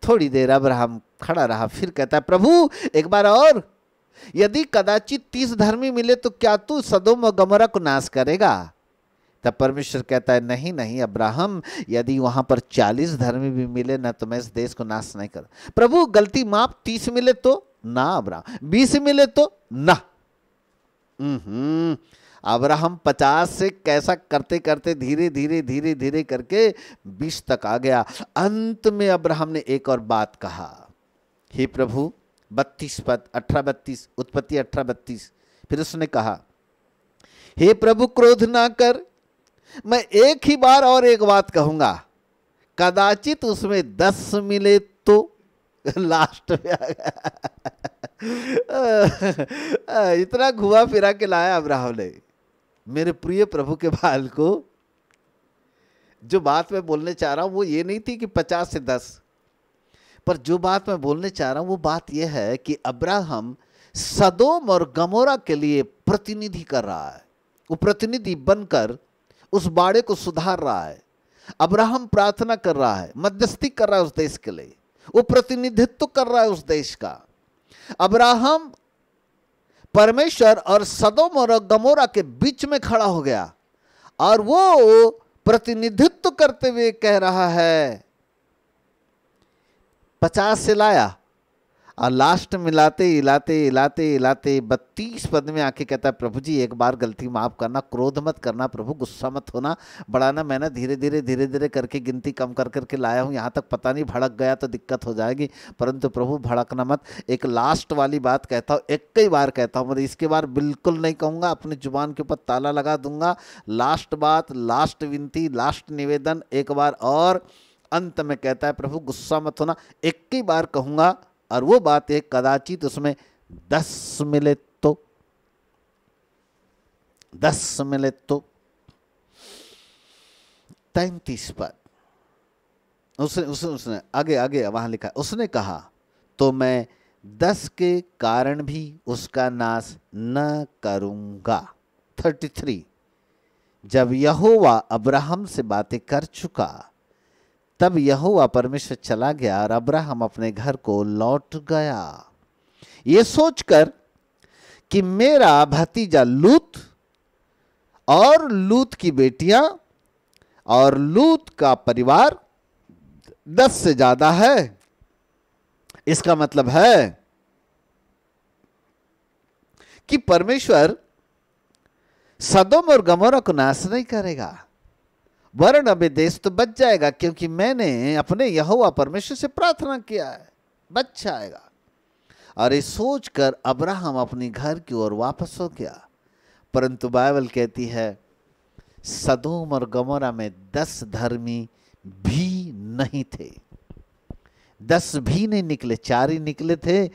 थोड़ी देर अब्राहम खड़ा रहा, फिर कहता है प्रभु एक बार और, यदि कदाचित 30 धर्मी मिले तो क्या तू सदोम और गमोरा को नाश करेगा? तब परमेश्वर कहता है नहीं नहीं अब्राहम, यदि वहां पर 40 धर्मी भी मिले ना तो मैं इस देश को नाश नहीं कर। प्रभु गलती माफ, 30 मिले तो ना अब्राहम, 20 मिले तो ना। अब्राहम 50 से कैसा करते करते धीरे धीरे धीरे धीरे करके 20 तक आ गया। अंत में अब्राहम ने एक और बात कहा, हे प्रभु 32 पद, 18-32, उत्पत्ति 18-32। फिर उसने कहा, हे प्रभु क्रोध ना कर, मैं एक ही बार और एक बात कहूंगा, कदाचित उसमें 10 मिले तो। लास्ट में आ गया। इतना घुमा फिरा के लाया अब्राहम ने मेरे प्रिय प्रभु के बाल को। जो बात मैं बोलने चाह रहा हूं वो ये नहीं थी कि 50 से 10, पर जो बात मैं बोलने चाह रहा हूं वो बात यह है कि अब्राहम सदोम और गमोरा के लिए प्रतिनिधि कर रहा है। वो प्रतिनिधि बनकर उस बाड़े को सुधार रहा है। अब्राहम प्रार्थना कर रहा है, मध्यस्थी कर रहा है उस देश के लिए, वो प्रतिनिधित्व कर रहा है उस देश का। अब्राहम परमेश्वर और सदोम और गमोरा के बीच में खड़ा हो गया और वो प्रतिनिधित्व करते हुए कह रहा है, 50 से लाया और लास्ट में लाते 32 पद में आके कहता है, प्रभु जी एक बार गलती माफ करना, क्रोध मत करना प्रभु, गुस्सा मत होना, बढ़ाना, मैं ना धीरे धीरे करके गिनती कम कर करके लाया हूँ, यहाँ तक पता नहीं भड़क गया तो दिक्कत हो जाएगी, परंतु प्रभु भड़कना मत। एक लास्ट वाली बात कहता हूँ, एक कई बार कहता हूँ, मतलब इसके बार बिल्कुल नहीं कहूँगा, अपनी जुबान के ऊपर ताला लगा दूंगा। लास्ट बात, लास्ट विनती, लास्ट निवेदन एक बार और अंत में कहता है, प्रभु गुस्सा मत होना, एक ही बार कहूँगा, और वो बात है कदाचित उसमें 10 मिले तो। 10 मिले तो। 33 पद उसने आगे वहां लिखा, उसने कहा, तो मैं 10 के कारण भी उसका नाश न करूंगा। 33, जब यहोवा अब्राहम से बातें कर चुका तब यहोवा परमेश्वर चला गया और अब्राहम अपने घर को लौट गया, ये सोचकर कि मेरा भतीजा लूत और लूत की बेटियां और लूत का परिवार 10 से ज्यादा है। इसका मतलब है कि परमेश्वर सदोम और गमोरा को नाश नहीं करेगा, वरन अबे देश तो बच जाएगा, क्योंकि मैंने अपने यहोवा परमेश्वर से प्रार्थना किया है, बच जाएगा। और ये सोचकर अब्राहम अपनी घर की ओर वापस हो गया। परंतु बाइबल कहती है सदोम और गमोरा में 10 धर्मी भी नहीं थे। 10 भी नहीं निकले, 4 ही निकले थे।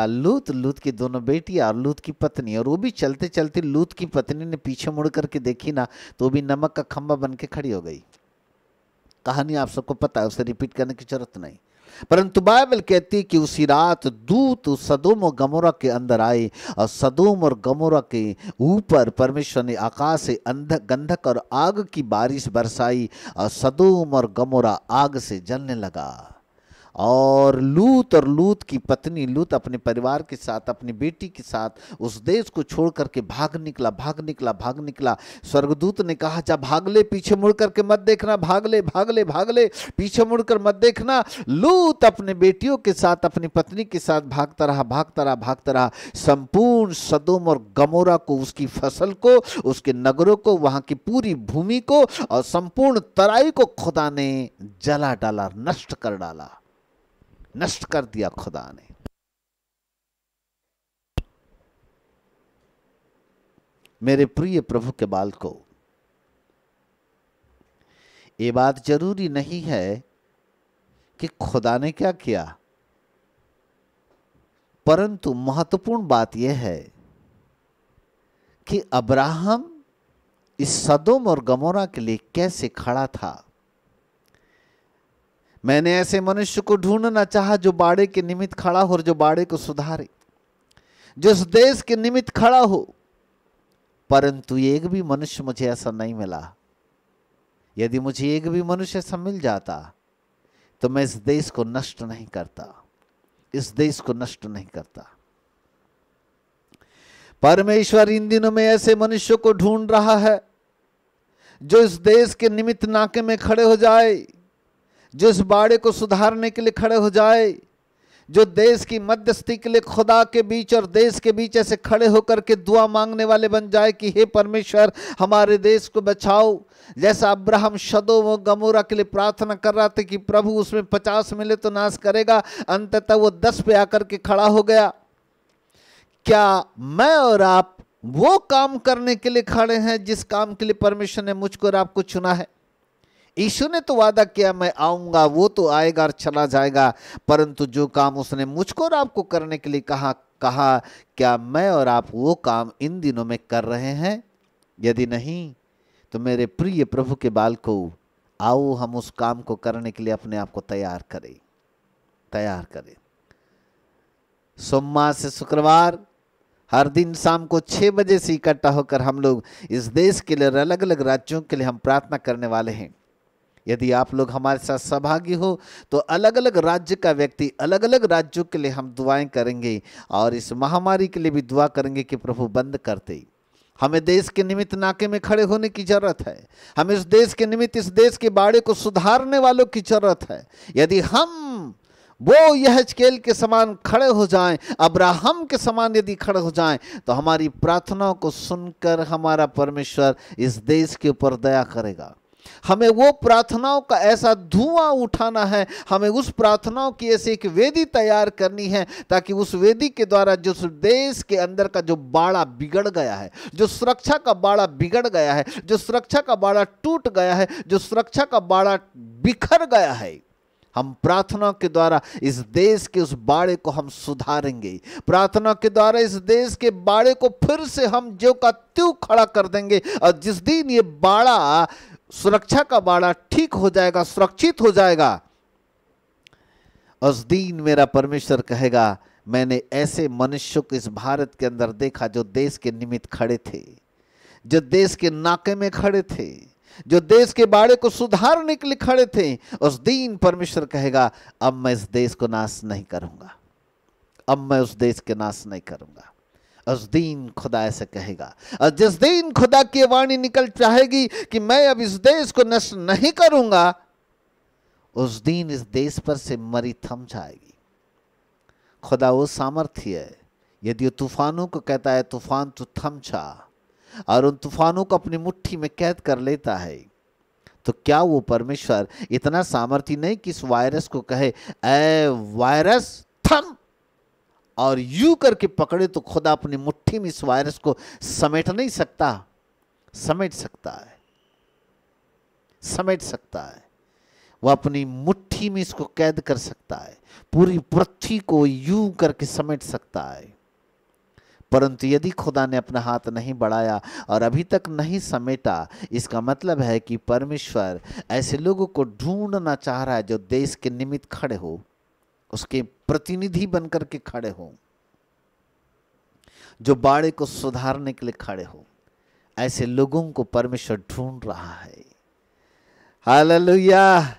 लूत की दोनों बेटी और लूत की पत्नी, और वो भी चलते चलते लूत की पत्नी ने पीछे मुड़ करके देखी ना तो वो भी नमक का खंबा बन के खड़ी हो गई। कहानी आप सबको पता है, उसे रिपीट करने की जरूरत नहीं। परंतु बाइबल कहती है कि उसी रात दूत सदोम और गमोरा के अंदर आए और सदोम और गमोरा के ऊपर परमेश्वर ने आकाश से गंधक और आग की बारिश बरसाई और सदोम और गमोरा आग से जलने लगा। और लूत की पत्नी लूत अपने परिवार के साथ, अपनी बेटी के साथ उस देश को छोड़ करके भाग निकला। स्वर्गदूत ने कहा, जा भाग ले, पीछे मुड़ करके मत देखना, भाग ले, पीछे मुड़कर मत देखना। लूत अपने बेटियों के साथ, अपनी पत्नी के साथ भागता रहा। संपूर्ण सदोम और गमोरा को, उसकी फसल को, उसके नगरों को, वहां की पूरी भूमि को और संपूर्ण तराई को खुदा ने जला डाला, नष्ट कर दिया खुदा ने। मेरे प्रिय प्रभु के बाल को, ये बात जरूरी नहीं है कि खुदा ने क्या किया, परंतु महत्वपूर्ण बात यह है कि अब्राहम इस सदोम और गमोरा के लिए कैसे खड़ा था। मैंने ऐसे मनुष्य को ढूंढना चाहा जो बाड़े के निमित्त खड़ा हो और जो बाड़े को सुधारे, जो इस देश के निमित्त खड़ा हो, परंतु एक भी मनुष्य मुझे ऐसा नहीं मिला। यदि मुझे एक भी मनुष्य ऐसा मिल जाता तो मैं इस देश को नष्ट नहीं करता। परमेश्वर इन दिनों में ऐसे मनुष्यों को ढूंढ रहा है जो इस देश के निमित्त नाके में खड़े हो जाए, जो इस बाड़े को सुधारने के लिए खड़े हो जाए, जो देश की मध्यस्थी के लिए खुदा के बीच और देश के बीच ऐसे खड़े होकर के दुआ मांगने वाले बन जाए कि हे परमेश्वर हमारे देश को बचाओ। जैसा अब्राहम सदोम और गमोरा के लिए प्रार्थना कर रहा था कि प्रभु उसमें 50 मिले तो नाश करेगा, अंततः वो 10 पे आकर के खड़ा हो गया। क्या मैं और आप वो काम करने के लिए खड़े हैं जिस काम के लिए परमेश्वर ने मुझको और आपको चुना है? यीशु ने तो वादा किया मैं आऊंगा, वो तो आएगा और चला जाएगा, परंतु जो काम उसने मुझको और आपको करने के लिए कहा क्या मैं और आप वो काम इन दिनों में कर रहे हैं? यदि नहीं तो मेरे प्रिय प्रभु के बालको, आओ हम उस काम को करने के लिए अपने आप को तैयार करें। सोमवार से शुक्रवार हर दिन शाम को 6 बजे से इकट्ठा होकर हम लोग इस देश के लिए, अलग अलग राज्यों के लिए हम प्रार्थना करने वाले हैं। यदि आप लोग हमारे साथ सहभागी हो तो अलग अलग राज्य का व्यक्ति अलग अलग राज्यों के लिए हम दुआएं करेंगे और इस महामारी के लिए भी दुआ करेंगे कि प्रभु बंद करते। हमें देश के निमित्त नाके में खड़े होने की जरूरत है। हमें इस देश के निमित्त इस देश के बाड़े को सुधारने वालों की जरूरत है। यदि हम वो यहेजकेल के समान खड़े हो जाएं, अब्राहम के समान यदि खड़े हो जाएं, तो हमारी प्रार्थनाओं को सुनकर हमारा परमेश्वर इस देश के ऊपर दया करेगा। हमें वो प्रार्थनाओं का ऐसा धुआं उठाना है, हमें उस प्रार्थनाओं की ऐसी एक वेदी तैयार करनी है ताकि उस वेदी के द्वारा जो देश के अंदर का जो बाड़ा बिगड़ गया है, जो सुरक्षा का बाड़ा बिगड़ गया है, जो सुरक्षा का बाड़ा टूट गया है, जो सुरक्षा का बाड़ा बिखर गया है, हम प्रार्थना के द्वारा इस देश के उस बाड़े को हम सुधारेंगे। प्रार्थना के द्वारा इस देश के बाड़े को फिर से हम ज्यों का त्यों खड़ा कर देंगे। और जिस दिन ये बाड़ा, सुरक्षा का बाड़ा ठीक हो जाएगा, सुरक्षित हो जाएगा, उस दिन मेरा परमेश्वर कहेगा मैंने ऐसे मनुष्यों को इस भारत के अंदर देखा जो देश के निमित्त खड़े थे, जो देश के नाके में खड़े थे, जो देश के बाड़े को सुधारने के लिए खड़े थे। उस दिन परमेश्वर कहेगा अब मैं इस देश को नाश नहीं करूंगा, अब मैं उस देश के नाश नहीं करूंगा। उस दिन खुदा ऐसे कहेगा। और जिस दिन खुदा की वाणी निकल चाहेगी कि मैं अब इस देश को नष्ट नहीं करूंगा, उस दिन इस देश पर से मरी थम जाएगी। खुदा वो सामर्थ्य है, यदि वो तूफानों को कहता है तूफान तू थम जा, और उन तूफानों को अपनी मुट्ठी में कैद कर लेता है, तो क्या वो परमेश्वर इतना सामर्थ्य नहीं कि इस वायरस को कहे ऐ वायरस थम, और यूं करके पकड़े तो खुदा अपनी मुट्ठी में इस वायरस को समेट नहीं सकता? समेट सकता है, समेट सकता है। वो अपनी मुट्ठी में इसको कैद कर सकता है, पूरी पृथ्वी को यूं करके समेट सकता है। परंतु यदि खुदा ने अपना हाथ नहीं बढ़ाया और अभी तक नहीं समेटा, इसका मतलब है कि परमेश्वर ऐसे लोगों को ढूंढना चाह रहा है जो देश के निमित्त खड़े हो, उसके प्रतिनिधि बनकर के खड़े हो, जो बाड़े को सुधारने के लिए खड़े हो। ऐसे लोगों को परमेश्वर ढूंढ रहा है। हालेलुया,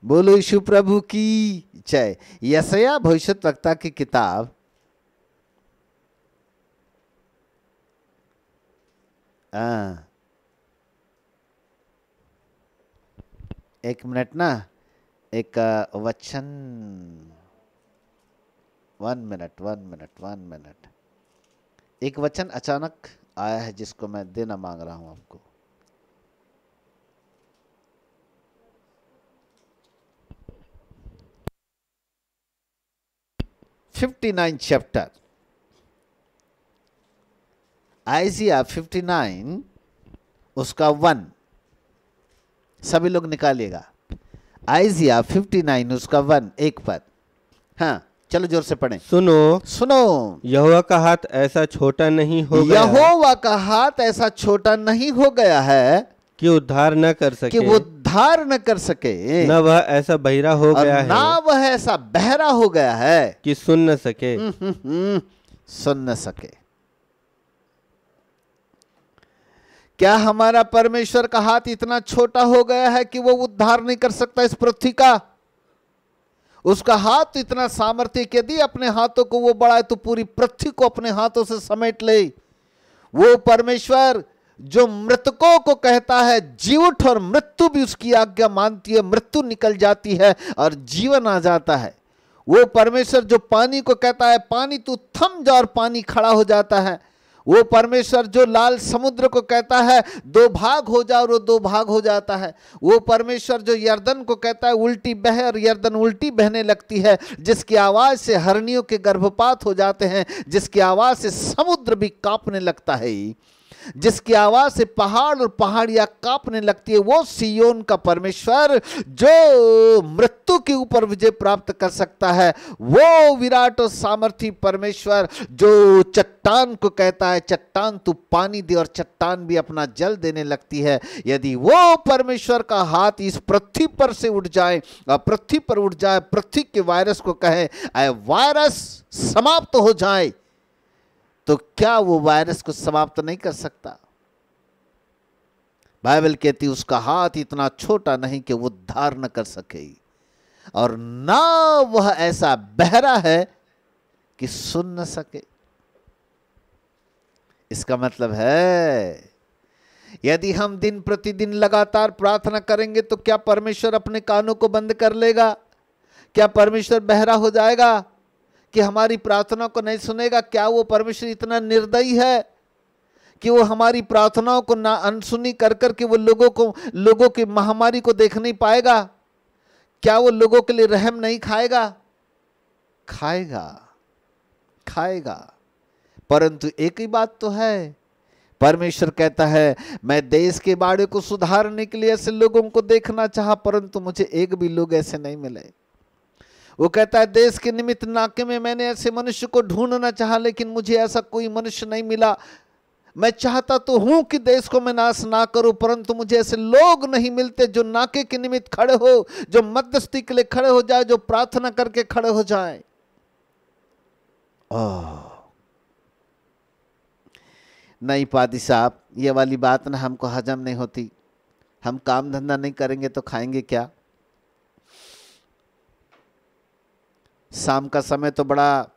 बोलो यीशु प्रभु की जय। यशायाह भविष्यद्वक्ता की किताब एक मिनट ना, एक वचन, 1 मिनट, एक वचन अचानक आया है जिसको मैं देना मांग रहा हूं आपको। चैप्टर आइजिया 59 उसका 1, सभी लोग निकालिएगा। आइजिया 59 उसका 1, एक पद। हाँ चलो जोर से पढ़ें। सुनो, यहोवा का हाथ ऐसा छोटा नहीं हो गया, यहोवा का हाथ ऐसा छोटा नहीं हो गया है कि उद्धार न कर सके, कि वो उद्धार न कर सके, न वह ऐसा बहिरा हो गया है, ना वह ऐसा बहरा हो गया है कि सुन न सके। सुन न सके। क्या हमारा परमेश्वर का हाथ इतना छोटा हो गया है कि वो उद्धार नहीं कर सकता इस पृथ्वी का? उसका हाथ इतना सामर्थ्य कि यदि अपने हाथों को वो बढ़ाए तो पूरी पृथ्वी को अपने हाथों से समेट ले। वो परमेश्वर जो मृतकों को कहता है जी उठ, और मृत्यु भी उसकी आज्ञा मानती है, मृत्यु निकल जाती है और जीवन आ जाता है। वो परमेश्वर जो पानी को कहता है पानी तू थम जा और पानी खड़ा हो जाता है। वो परमेश्वर जो लाल समुद्र को कहता है दो भाग हो जा और वो दो भाग हो जाता है। वो परमेश्वर जो यर्दन को कहता है उल्टी बह और यर्दन उल्टी बहने लगती है, जिसकी आवाज से हरनियों के गर्भपात हो जाते हैं, जिसकी आवाज से समुद्र भी कांपने लगता है, जिसकी आवाज से पहाड़ और पहाड़ियां कांपने लगती है, वो सियोन का परमेश्वर जो मृत्यु के ऊपर विजय प्राप्त कर सकता है, वो विराट और सामर्थी परमेश्वर जो चट्टान को कहता है चट्टान तू पानी दे और चट्टान भी अपना जल देने लगती है। यदि वो परमेश्वर का हाथ इस पृथ्वी पर से उठ जाए और पृथ्वी पर उठ जाए, पृथ्वी के वायरस को कहे ऐ वायरस समाप्त हो जाए, तो क्या वो वायरस को समाप्त नहीं कर सकता? बाइबल कहती उसका हाथ इतना छोटा नहीं कि वो धार न कर सके, और ना वह ऐसा बहरा है कि सुन न सके। इसका मतलब है यदि हम दिन प्रतिदिन लगातार प्रार्थना करेंगे तो क्या परमेश्वर अपने कानों को बंद कर लेगा? क्या परमेश्वर बहरा हो जाएगा कि हमारी प्रार्थना को नहीं सुनेगा? क्या वो परमेश्वर इतना निर्दयी है कि वो हमारी प्रार्थनाओं को ना अनसुनी कर करके वो लोगों की महामारी को देख नहीं पाएगा? क्या वो लोगों के लिए रहम नहीं खाएगा? खाएगा, खाएगा। परंतु एक ही बात तो है, परमेश्वर कहता है मैं देश के बाड़े को सुधारने के लिए ऐसे लोगों को देखना चाहा, परंतु मुझे एक भी लोग ऐसे नहीं मिले। वो कहता है देश के निमित्त नाके में मैंने ऐसे मनुष्य को ढूंढना चाहा, लेकिन मुझे ऐसा कोई मनुष्य नहीं मिला। मैं चाहता तो हूं कि देश को मैं नाश ना करूं, परंतु मुझे ऐसे लोग नहीं मिलते जो नाके के निमित्त खड़े हो, जो मध्यस्थी के लिए खड़े हो जाए, जो प्रार्थना करके खड़े हो जाए। नहीं पादी साहब, ये वाली बात ना हमको हजम नहीं होती। हम काम धंधा नहीं करेंगे तो खाएंगे क्या? शाम का समय तो बड़ा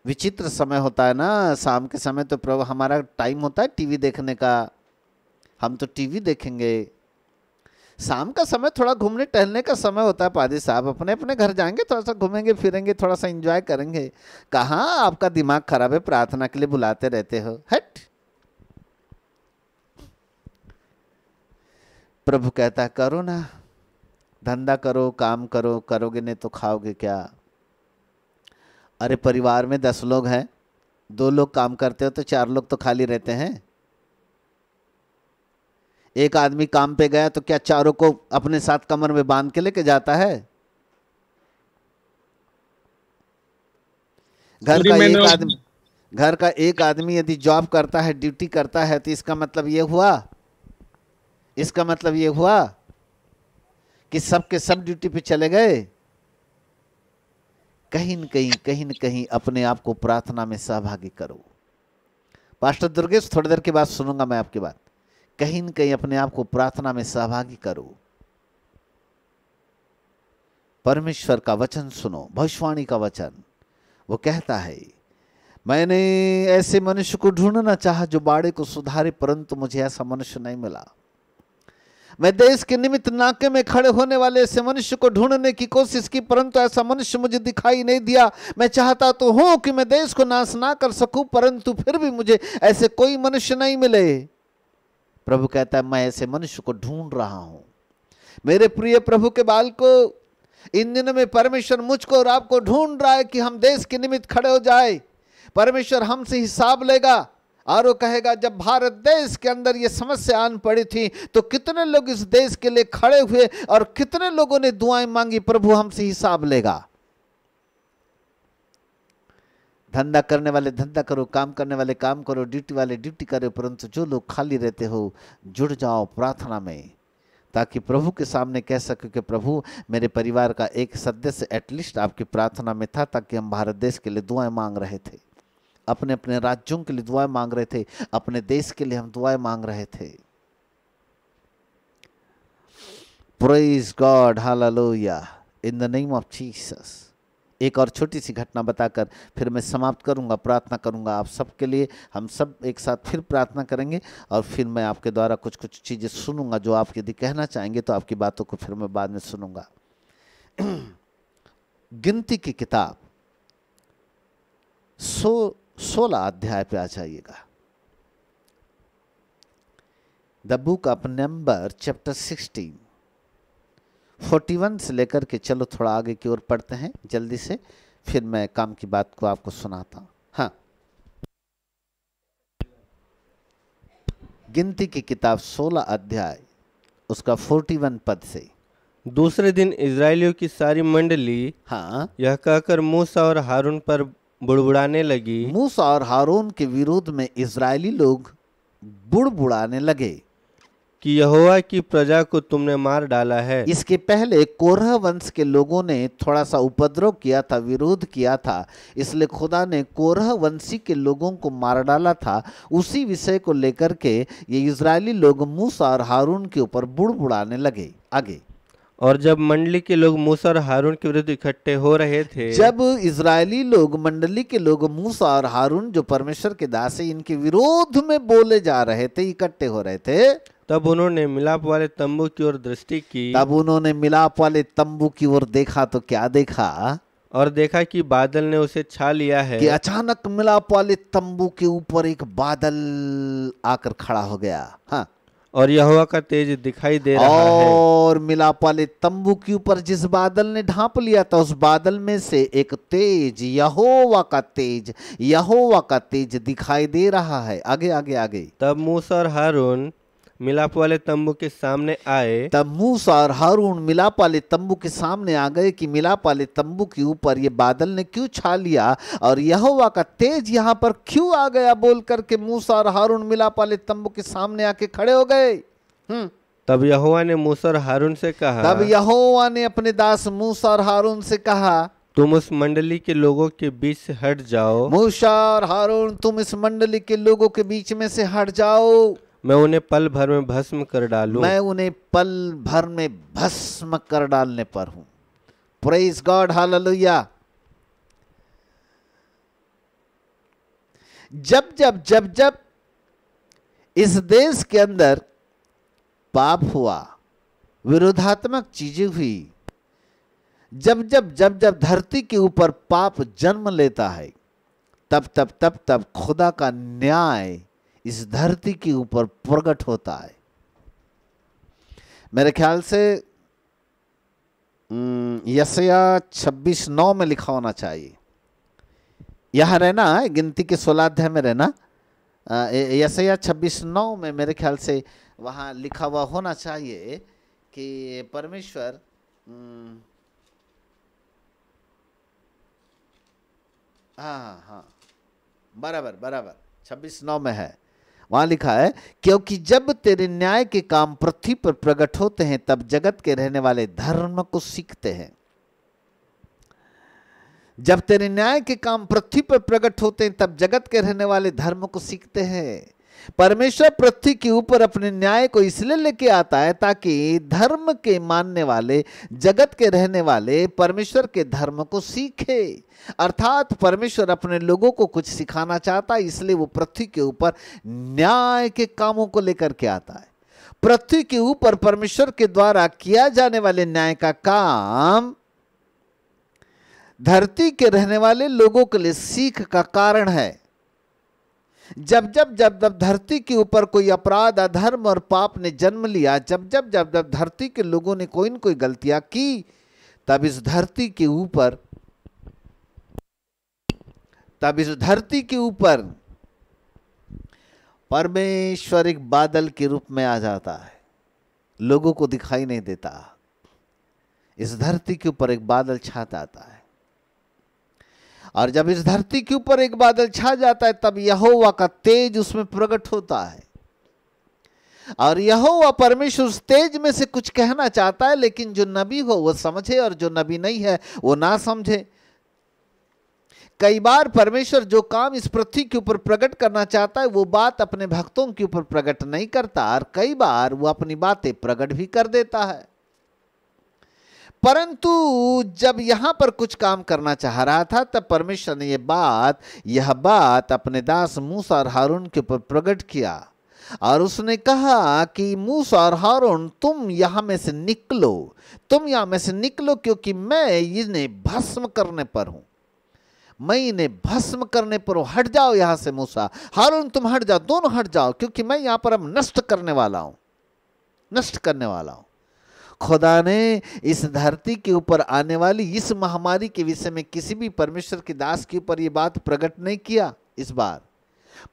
विचित्र समय होता है ना। शाम के समय तो प्रभु हमारा टाइम होता है टीवी देखने का, हम तो टीवी देखेंगे। शाम का समय थोड़ा घूमने टहलने का समय होता है पादी साहब, अपने अपने घर जाएंगे, थोड़ा सा घूमेंगे फिरेंगे, थोड़ा सा एंजॉय करेंगे। कहाँ आपका दिमाग खराब है, प्रार्थना के लिए बुलाते रहते हो। हट। प्रभु कहता है करो ना, धंधा करो, काम करो, करोगे नहीं तो खाओगे क्या? अरे परिवार में 10 लोग हैं, 2 लोग काम करते हो तो 4 लोग तो खाली रहते हैं। एक आदमी काम पे गया तो क्या चारों को अपने साथ कमर में बांध के लेके जाता है? घर का एक आदमी यदि जॉब करता है, ड्यूटी करता है, तो इसका मतलब ये हुआ कि सब के सब ड्यूटी पे चले गए। कहीं न कहीं अपने आप को प्रार्थना में सहभागी करो। पास्टर दुर्गेश, थोड़ी देर के बाद सुनूंगा मैं आपकी बात। कहीं न कहीं अपने आप को प्रार्थना में सहभागी करो। परमेश्वर का वचन सुनो, भविष्यवाणी का वचन। वो कहता है मैंने ऐसे मनुष्य को ढूंढना चाहा जो बाड़े को सुधारे, परंतु मुझे ऐसा मनुष्य नहीं मिला। मैं देश के निमित्त नाके में खड़े होने वाले ऐसे मनुष्य को ढूंढने की कोशिश की, परंतु ऐसा मनुष्य मुझे दिखाई नहीं दिया। मैं चाहता तो हूं कि मैं देश को नाश ना कर सकूं, परंतु फिर भी मुझे ऐसे कोई मनुष्य नहीं मिले। प्रभु कहता है मैं ऐसे मनुष्य को ढूंढ रहा हूं। मेरे प्रिय प्रभु के बाल को, इन दिनों में परमेश्वर मुझको और आपको ढूंढ रहा है कि हम देश के निमित्त खड़े हो जाए। परमेश्वर हमसे हिसाब लेगा और वो कहेगा जब भारत देश के अंदर ये समस्या आन पड़ी थी तो कितने लोग इस देश के लिए खड़े हुए और कितने लोगों ने दुआएं मांगी। प्रभु हमसे हिसाब लेगा। धंधा करने वाले धंधा करो, काम करने वाले काम करो, ड्यूटी वाले ड्यूटी करो, परंतु जो लोग खाली रहते हो जुड़ जाओ प्रार्थना में, ताकि प्रभु के सामने कह सके कि प्रभु मेरे परिवार का एक सदस्य एटलीस्ट आपकी प्रार्थना में था, ताकि हम भारत देश के लिए दुआएं मांग रहे थे, अपने अपने राज्यों के लिए दुआएं मांग रहे थे, अपने देश के लिए हम दुआएं मांग रहे थे। Praise God, hallelujah, in the name of Jesus. एक और छोटी सी घटना बताकर फिर मैं समाप्त करूंगा, प्रार्थना करूंगा आप सबके लिए। हम सब एक साथ फिर प्रार्थना करेंगे और फिर मैं आपके द्वारा कुछ कुछ चीज़ें सुनूंगा जो आप यदि कहना चाहेंगे तो आपकी बातों को फिर मैं बाद में सुनूंगा। गिनती की किताब 16 अध्याय पे आ जाइएगा। The book of number chapter 16 41 से लेकर के, चलो थोड़ा आगे की ओर पढ़ते हैं जल्दी से, फिर मैं काम की बात को आपको सुनाता हूं। हाँ, गिनती की किताब 16 अध्याय उसका 41 पद से। दूसरे दिन इजरायलियों की सारी मंडली हाँ, यह कहकर मूसा और हारून पर बुड़बुड़ाने लगी। मूसा और हारून के विरोध में इजरायली लोग बुड़बुड़ाने लगे कि यहोवा की प्रजा को तुमने मार डाला है। इसके पहले कोरह वंश के लोगों ने थोड़ा सा उपद्रव किया था, विरोध किया था, इसलिए खुदा ने कोरह वंशी के लोगों को मार डाला था। उसी विषय को लेकर के ये इजरायली लोग मूसा और हारून के ऊपर बुड़बुड़ाने लगे। आगे, और जब मंडली के लोग मूसा और हारून के विरुद्ध इकट्ठे हो रहे थे, जब इजरायली लोग, मंडली के लोग मूसा और हारून जो परमेश्वर के दास है, इनके विरोध में बोले जा रहे थे, इकट्ठे हो रहे थे, तब उन्होंने मिलाप वाले तंबू की ओर दृष्टि की। तब उन्होंने मिलाप वाले तंबू की ओर देखा तो क्या देखा? और देखा कि बादल ने उसे छा लिया है। कि अचानक मिलाप वाले तंबू के ऊपर एक बादल आकर खड़ा हो गया। हाँ, और यहोवा का तेज दिखाई दे रहा है। और मिलाप वाले तंबू के ऊपर जिस बादल ने ढांप लिया था, उस बादल में से एक तेज, यहोवा का तेज दिखाई दे रहा है। आगे आगे आगे। तब मूसा और हारून मिलाप वाले तंबू के सामने आए। तब मूसा और हारून मिलाप वाले तंबू के सामने आ गए कि मिलाप वाले तंबू के ऊपर ये बादल ने क्यों छा लिया और यहोवा का तेज यहाँ पर क्यों आ गया, बोल करके मूसा और हारून मिलाप वाले तंबू के सामने आके खड़े हो गए। तब यहोवा ने मूसा और हारून से कहा, तब यहोवा ने अपने दास मूसा और हारून से कहा, तुम उस मंडली के लोगों के बीच से हट जाओ। मूसा और हारून, तुम इस मंडली के लोगों के बीच में से हट जाओ। मैं उन्हें पल भर में भस्म कर डालूं। मैं उन्हें पल भर में भस्म कर डालने पर हूं। Praise God, hallelujah. जब जब जब जब इस देश के अंदर पाप हुआ, विरोधात्मक चीजें हुई, जब जब जब जब धरती के ऊपर पाप जन्म लेता है, तब तब तब तब खुदा का न्याय इस धरती के ऊपर प्रकट होता है। मेरे ख्याल से यशाया 26:9 में लिखा होना चाहिए। यहां रहना है, गिनती के 16 अध्याय में रहना। यशाया 26:9 में मेरे ख्याल से वहां लिखा हुआ होना चाहिए कि परमेश्वर हाँ, बराबर 26:9 में है। वहां लिखा है, क्योंकि जब तेरे न्याय के काम पृथ्वी पर प्रकट होते हैं, तब जगत के रहने वाले धर्म को सीखते हैं। जब तेरे न्याय के काम पृथ्वी पर प्रकट होते हैं, तब जगत के रहने वाले धर्म को सीखते हैं। परमेश्वर पृथ्वी के ऊपर अपने न्याय को इसलिए लेके आता है ताकि धर्म के मानने वाले, जगत के रहने वाले परमेश्वर के धर्म को सीखे। अर्थात परमेश्वर अपने लोगों को कुछ सिखाना चाहता है, इसलिए वो पृथ्वी के ऊपर न्याय के कामों को लेकर के आता है। पृथ्वी के ऊपर परमेश्वर के द्वारा किया जाने वाले न्याय का काम धरती के रहने वाले लोगों के लिए सीख का कारण है। जब जब जब जब धरती के ऊपर कोई अपराध, अधर्म और पाप ने जन्म लिया, जब जब जब जब धरती के लोगों ने कोई न कोई गलतियां की, तब इस धरती के ऊपर परमेश्वर एक बादल के रूप में आ जाता है। लोगों को दिखाई नहीं देता, इस धरती के ऊपर एक बादल छा जाता है। और जब इस धरती के ऊपर एक बादल छा जाता है, तब यहोवा का तेज उसमें प्रकट होता है। और यहोवा परमेश्वर उस तेज में से कुछ कहना चाहता है, लेकिन जो नबी हो वो समझे और जो नबी नहीं है वो ना समझे। कई बार परमेश्वर जो काम इस पृथ्वी के ऊपर प्रकट करना चाहता है, वो बात अपने भक्तों के ऊपर प्रकट नहीं करता, और कई बार वो अपनी बातें प्रकट भी कर देता है। परंतु जब यहां पर कुछ काम करना चाह रहा था, तब परमेश्वर ने यह बात अपने दास मूसा और हारून के ऊपर प्रकट किया। और उसने कहा कि मूसा और हारून तुम यहां में से निकलो, तुम यहां में से निकलो, क्योंकि मैं इन्हें भस्म करने पर हूं, मैं इन्हें भस्म करने पर हूं। हट जाओ यहां से मूसा, हारून तुम हट जाओ, दोनों हट जाओ, क्योंकि मैं यहां पर अब नष्ट करने वाला हूं, नष्ट करने वाला हूं। खुदा ने इस धरती के ऊपर आने वाली इस महामारी के विषय में किसी भी परमेश्वर के दास के ऊपर यह बात प्रकट नहीं किया इस बार,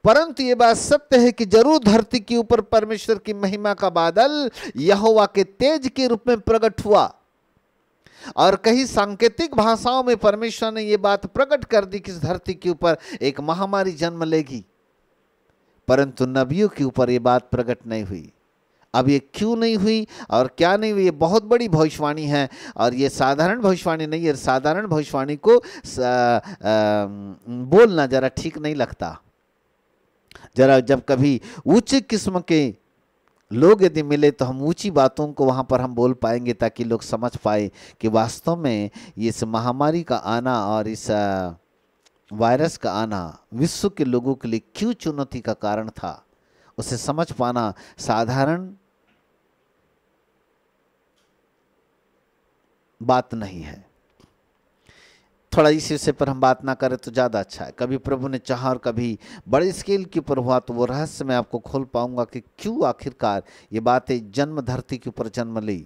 परंतु ये बात सत्य है कि जरूर धरती के ऊपर परमेश्वर की महिमा का बादल यहोवा के तेज के रूप में प्रकट हुआ। और कई सांकेतिक भाषाओं में परमेश्वर ने यह बात प्रकट कर दी कि इस धरती के ऊपर एक महामारी जन्म लेगी, परंतु नबियों के ऊपर यह बात प्रकट नहीं हुई। अब ये क्यों नहीं हुई और क्या नहीं हुई, ये बहुत बड़ी भविष्यवाणी है, और ये साधारण भविष्यवाणी नहीं है। साधारण भविष्यवाणी को बोलना जरा ठीक नहीं लगता। जरा जब कभी ऊंची किस्म के लोग यदि मिले तो हम ऊंची बातों को वहां पर हम बोल पाएंगे, ताकि लोग समझ पाए कि वास्तव में इस महामारी का आना और इस वायरस का आना विश्व के लोगों के लिए क्यों चुनौती का कारण था, उसे समझ पाना साधारण बात नहीं है। थोड़ा इस विषय पर हम बात ना करें तो ज़्यादा अच्छा है। कभी प्रभु ने चाहा और कभी बड़े स्केल के ऊपर हुआ तो वो रहस्य मैं आपको खोल पाऊंगा कि क्यों आखिरकार ये बातें जन्म धरती के ऊपर जन्म ली।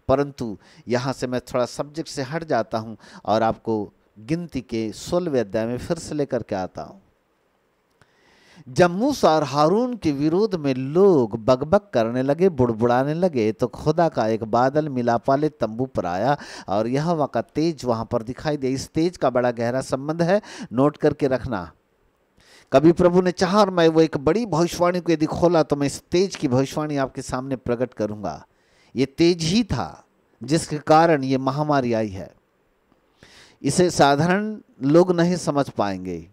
परंतु यहाँ से मैं थोड़ा सब्जेक्ट से हट जाता हूँ और आपको गिनती के 16वें अध्याय में फिर से लेकर के आता हूँ। जब मूसा और हारून के विरोध में लोग बकबक करने लगे, बुड़बुड़ाने लगे, तो खुदा का एक बादल मिलाप वाले तंबू पर आया और यहोवा का तेज वहां पर दिखाई दिया। इस तेज का बड़ा गहरा संबंध है, नोट करके रखना। कभी प्रभु ने चाहा और मैं वो एक बड़ी भविष्यवाणी को यदि खोला तो मैं इस तेज की भविष्यवाणी आपके सामने प्रकट करूंगा। ये तेज ही था जिसके कारण ये महामारी आई है। इसे साधारण लोग नहीं समझ पाएंगे।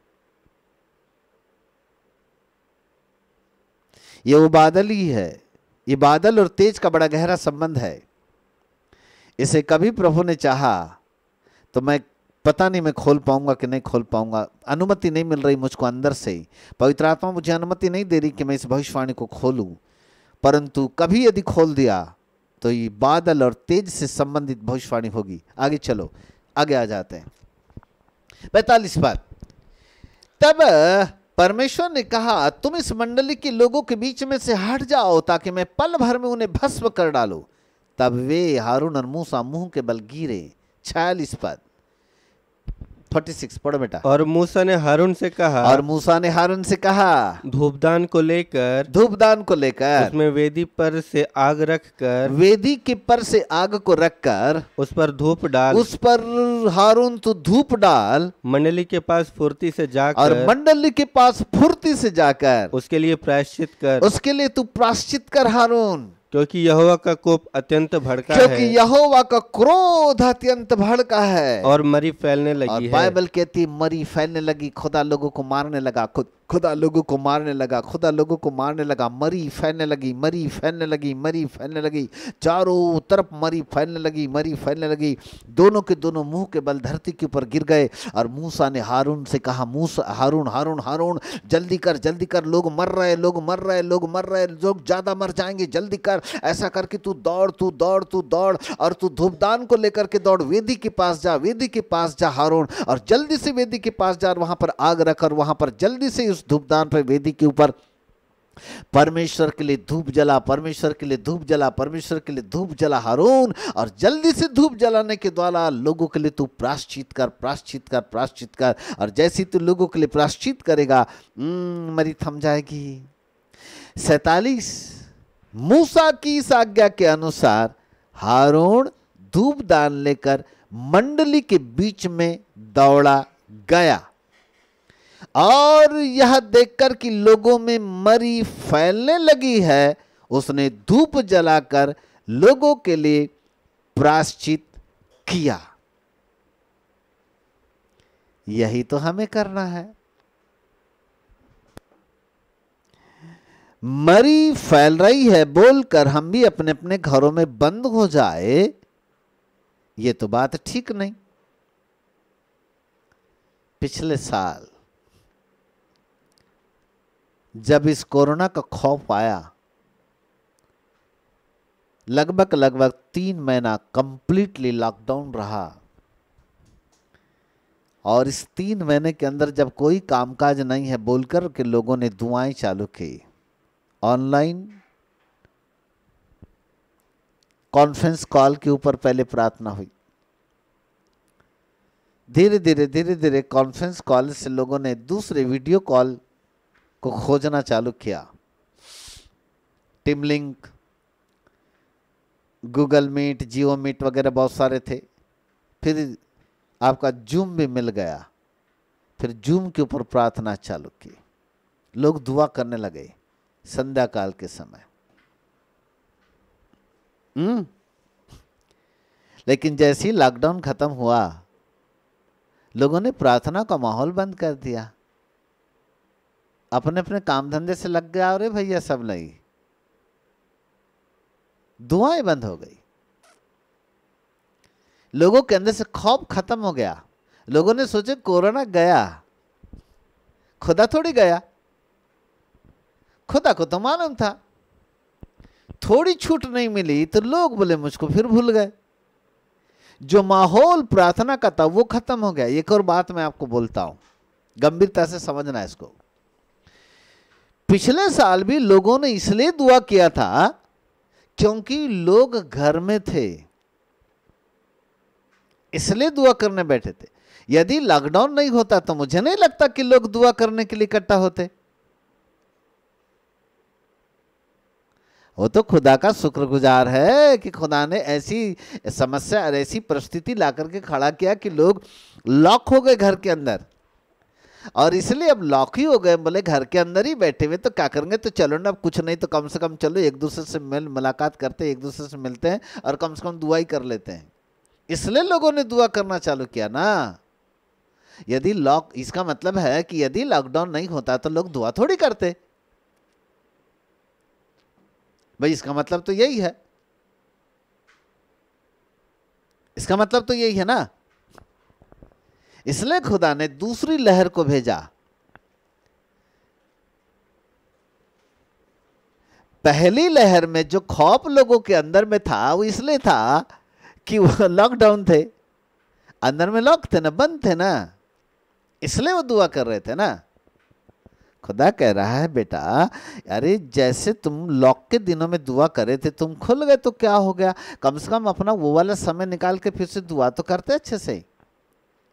ये वो बादल ही है। ये बादल और तेज का बड़ा गहरा संबंध है। इसे कभी प्रभु ने चाहा तो मैं पता नहीं मैं खोल पाऊंगा कि नहीं खोल पाऊंगा, अनुमति नहीं मिल रही मुझको अंदर से। पवित्र आत्मा मुझे अनुमति नहीं दे रही कि मैं इस भविष्यवाणी को खोलूं, परंतु कभी यदि खोल दिया तो ये बादल और तेज से संबंधित भविष्यवाणी होगी। आगे चलो, आगे आ जाते हैं 45 पद। तब परमेश्वर ने कहा तुम इस मंडली के लोगों के बीच में से हट जाओ ताकि मैं पल भर में उन्हें भस्म कर डालूं। तब वे हारून और मूसा मुंह के बल गिरे। 46 पद 46 पढ़ो बेटा। और मूसा ने हारून से कहा, और मूसा ने हारून से कहा धूपदान को लेकर उसमें वेदी पर से आग रखकर, वेदी के पर से आग को रखकर उस पर धूप डाल, उस पर हारून तू धूप डाल, मंडली के पास फुर्ती से जाकर, और मंडली के पास फुर्ती से जाकर उसके लिए प्रायश्चित कर, उसके लिए तू प्रायश्चित कर हारून, क्योंकि यहोवा का कोप अत्यंत भड़का है, क्योंकि यहोवा का क्रोध अत्यंत भड़का है और मरी फैलने लगी है। बाइबल कहती मरी फैलने लगी। खुदा लोगों को मारने लगा, खुदा लोगों को मारने लगा, खुदा लोगों को मारने लगा। मरी फैलने लगी, मरी फैलने लगी, मरी फैलने लगी, चारों तरफ मरी फैलने लगी, मरी फैलने लगी। दोनों के दोनों मुंह के बल धरती के ऊपर गिर गए। और मूसा ने हारून से कहा, मूसा हारून हारून हारून जल्दी कर, लोग मर रहे, लोग मर रहे, लोग मर रहे, लोग ज्यादा मर जाएंगे, जल्दी कर। ऐसा करके तू दौड़, तू दौड़, तू दौड़, और तू धूपदान को लेकर के दौड़, वेदी के पास जा, वेदी के पास जा हारून, और जल्दी से वेदी के पास जा, वहां पर आग रख, और वहां पर जल्दी से उस धूपदान पर वेदी के ऊपर परमेश्वर के लिए धूप जला, परमेश्वर के लिए धूप जला, परमेश्वर के लिए धूप जला हारून। और जल्दी से धूप जलाने के द्वारा लोगों के लिए तू प्रायश्चित कर, प्रायश्चित कर, प्रायश्चित कर। और जैसे तू लोगों के लिए प्रायश्चित करेगा मरी थम जाएगी। 47 मूसा की इस आज्ञा के अनुसार हारून धूपदान लेकर मंडली के बीच में दौड़ा गया, और यह देखकर कि लोगों में मरी फैलने लगी है, उसने धूप जलाकर लोगों के लिए प्रायश्चित किया। यही तो हमें करना है। मरी फैल रही है बोलकर हम भी अपने अपने घरों में बंद हो जाए, ये तो बात ठीक नहीं। पिछले साल जब इस कोरोना का खौफ आया, लगभग 3 महीना कंप्लीटली लॉकडाउन रहा। और इस 3 महीने के अंदर जब कोई कामकाज नहीं है बोलकर के लोगों ने दुआएं चालू की। ऑनलाइन कॉन्फ्रेंस कॉल के ऊपर पहले प्रार्थना हुई। धीरे धीरे कॉन्फ्रेंस कॉल से लोगों ने दूसरे वीडियो कॉल को खोजना चालू किया। टीम लिंक, गूगल मीट, जियो मीट वगैरह बहुत सारे थे। फिर आपका जूम भी मिल गया। फिर जूम के ऊपर प्रार्थना चालू की। लोग दुआ करने लगे संध्या काल के समय। लेकिन जैसे ही लॉकडाउन खत्म हुआ, लोगों ने प्रार्थना का माहौल बंद कर दिया। अपने अपने काम धंधे से लग गया। अरे भैया सब नहीं, दुआएं बंद हो गई। लोगों के अंदर से खौफ खत्म हो गया। लोगों ने सोचे कोरोना गया, खुदा थोड़ी गया, खुदा को तो मालूम था। थोड़ी छूट नहीं मिली तो लोग बोले मुझको फिर भूल गए। जो माहौल प्रार्थना का था वो खत्म हो गया। एक और बात मैं आपको बोलता हूं, गंभीरता से समझना इसको। पिछले साल भी लोगों ने इसलिए दुआ किया था क्योंकि लोग घर में थे, इसलिए दुआ करने बैठे थे। यदि लॉकडाउन नहीं होता तो मुझे नहीं लगता कि लोग दुआ करने के लिए इकट्ठा होते। वो तो खुदा का शुक्रगुजार है कि खुदा ने ऐसी समस्या और ऐसी परिस्थिति ला करके खड़ा किया कि लोग लॉक हो गए घर के अंदर। और इसलिए अब लॉक ही हो गए, बोले घर के अंदर ही बैठे हुए तो क्या करेंगे, तो चलो ना, अब कुछ नहीं तो कम से कम चलो एक दूसरे से मुलाकात करते हैं, एक दूसरे से मिलते हैं और कम से कम दुआ ही कर लेते हैं। इसलिए लोगों ने दुआ करना चालू किया ना। यदि इसका मतलब है कि यदि लॉकडाउन नहीं होता तो लोग दुआ थोड़ी करते भाई। इसका मतलब तो यही है, इसका मतलब तो यही है ना। इसलिए खुदा ने दूसरी लहर को भेजा। पहली लहर में जो खौफ लोगों के अंदर में था वो इसलिए था कि वो लॉकडाउन थे, अंदर में लॉक थे ना, बंद थे ना, इसलिए वो दुआ कर रहे थे ना। खुदा कह रहा है बेटा, अरे जैसे तुम लॉक के दिनों में दुआ करे थे, तुम खुल गए तो क्या हो गया, कम से कम अपना वो वाला समय निकाल के फिर से दुआ तो करते अच्छे से।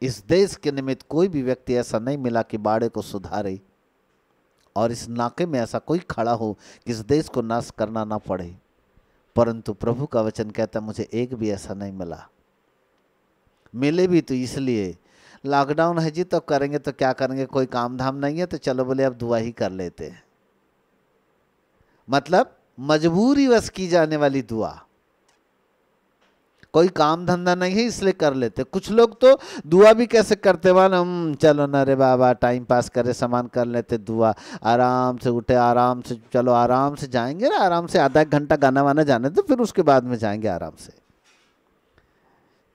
इस देश के निमित्त कोई भी व्यक्ति ऐसा नहीं मिला कि बाड़े को सुधारे, और इस नाके में ऐसा कोई खड़ा हो कि इस देश को नाश करना ना पड़े। परंतु प्रभु का वचन कहता है मुझे एक भी ऐसा नहीं मिला। मिले भी तो इसलिए लॉकडाउन है जी, तो करेंगे तो क्या करेंगे, कोई काम धाम नहीं है तो चलो बोले अब दुआ ही कर लेते हैं। मतलब मजबूरी वश की जाने वाली दुआ, कोई काम धंधा नहीं है इसलिए कर लेते। कुछ लोग तो दुआ भी कैसे करते मालूम, चलो ना रे बाबा टाइम पास करे, सामान कर लेते दुआ, आराम से उठे, आराम से चलो, आराम से जाएंगे ना, आराम से आधा एक घंटा गाना वाना जाने तो फिर उसके बाद में जाएंगे आराम से।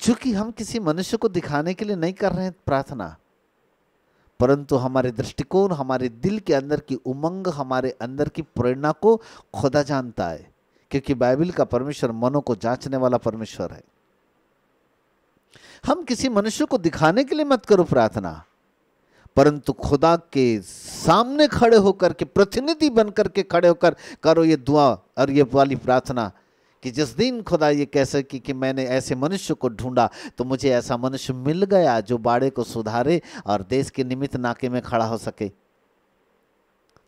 चूंकि हम किसी मनुष्य को दिखाने के लिए नहीं कर रहे हैं प्रार्थना, परंतु हमारे दृष्टिकोण, हमारे दिल के अंदर की उमंग, हमारे अंदर की प्रेरणा को खुदा जानता है। क्योंकि बाइबल का परमेश्वर मनों को जांचने वाला परमेश्वर है। हम किसी मनुष्य को दिखाने के लिए मत करो प्रार्थना, परंतु खुदा के सामने खड़े होकर के, प्रतिनिधि बनकर के खड़े होकर करो ये दुआ और ये वाली प्रार्थना कि जिस दिन खुदा ये कह सके कि मैंने ऐसे मनुष्य को ढूंढा तो मुझे ऐसा मनुष्य मिल गया जो बाड़े को सुधारे और देश के निमित्त नाके में खड़ा हो सके।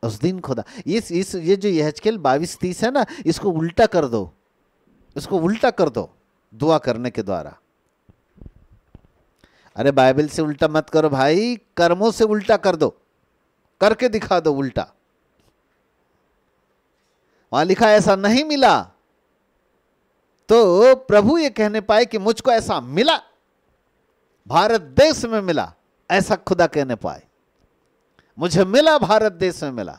उस दिन खुदा ये जो यहेजकेल 22:30 है ना, इसको उल्टा कर दो, इसको उल्टा कर दो दुआ करने के द्वारा। अरे बाइबल से उल्टा मत करो भाई, कर्मों से उल्टा कर दो, करके दिखा दो उल्टा। वहां लिखा ऐसा नहीं मिला तो प्रभु ये कहने पाए कि मुझको ऐसा मिला, भारत देश में मिला, ऐसा खुदा कहने पाए मुझे मिला, भारत देश में मिला।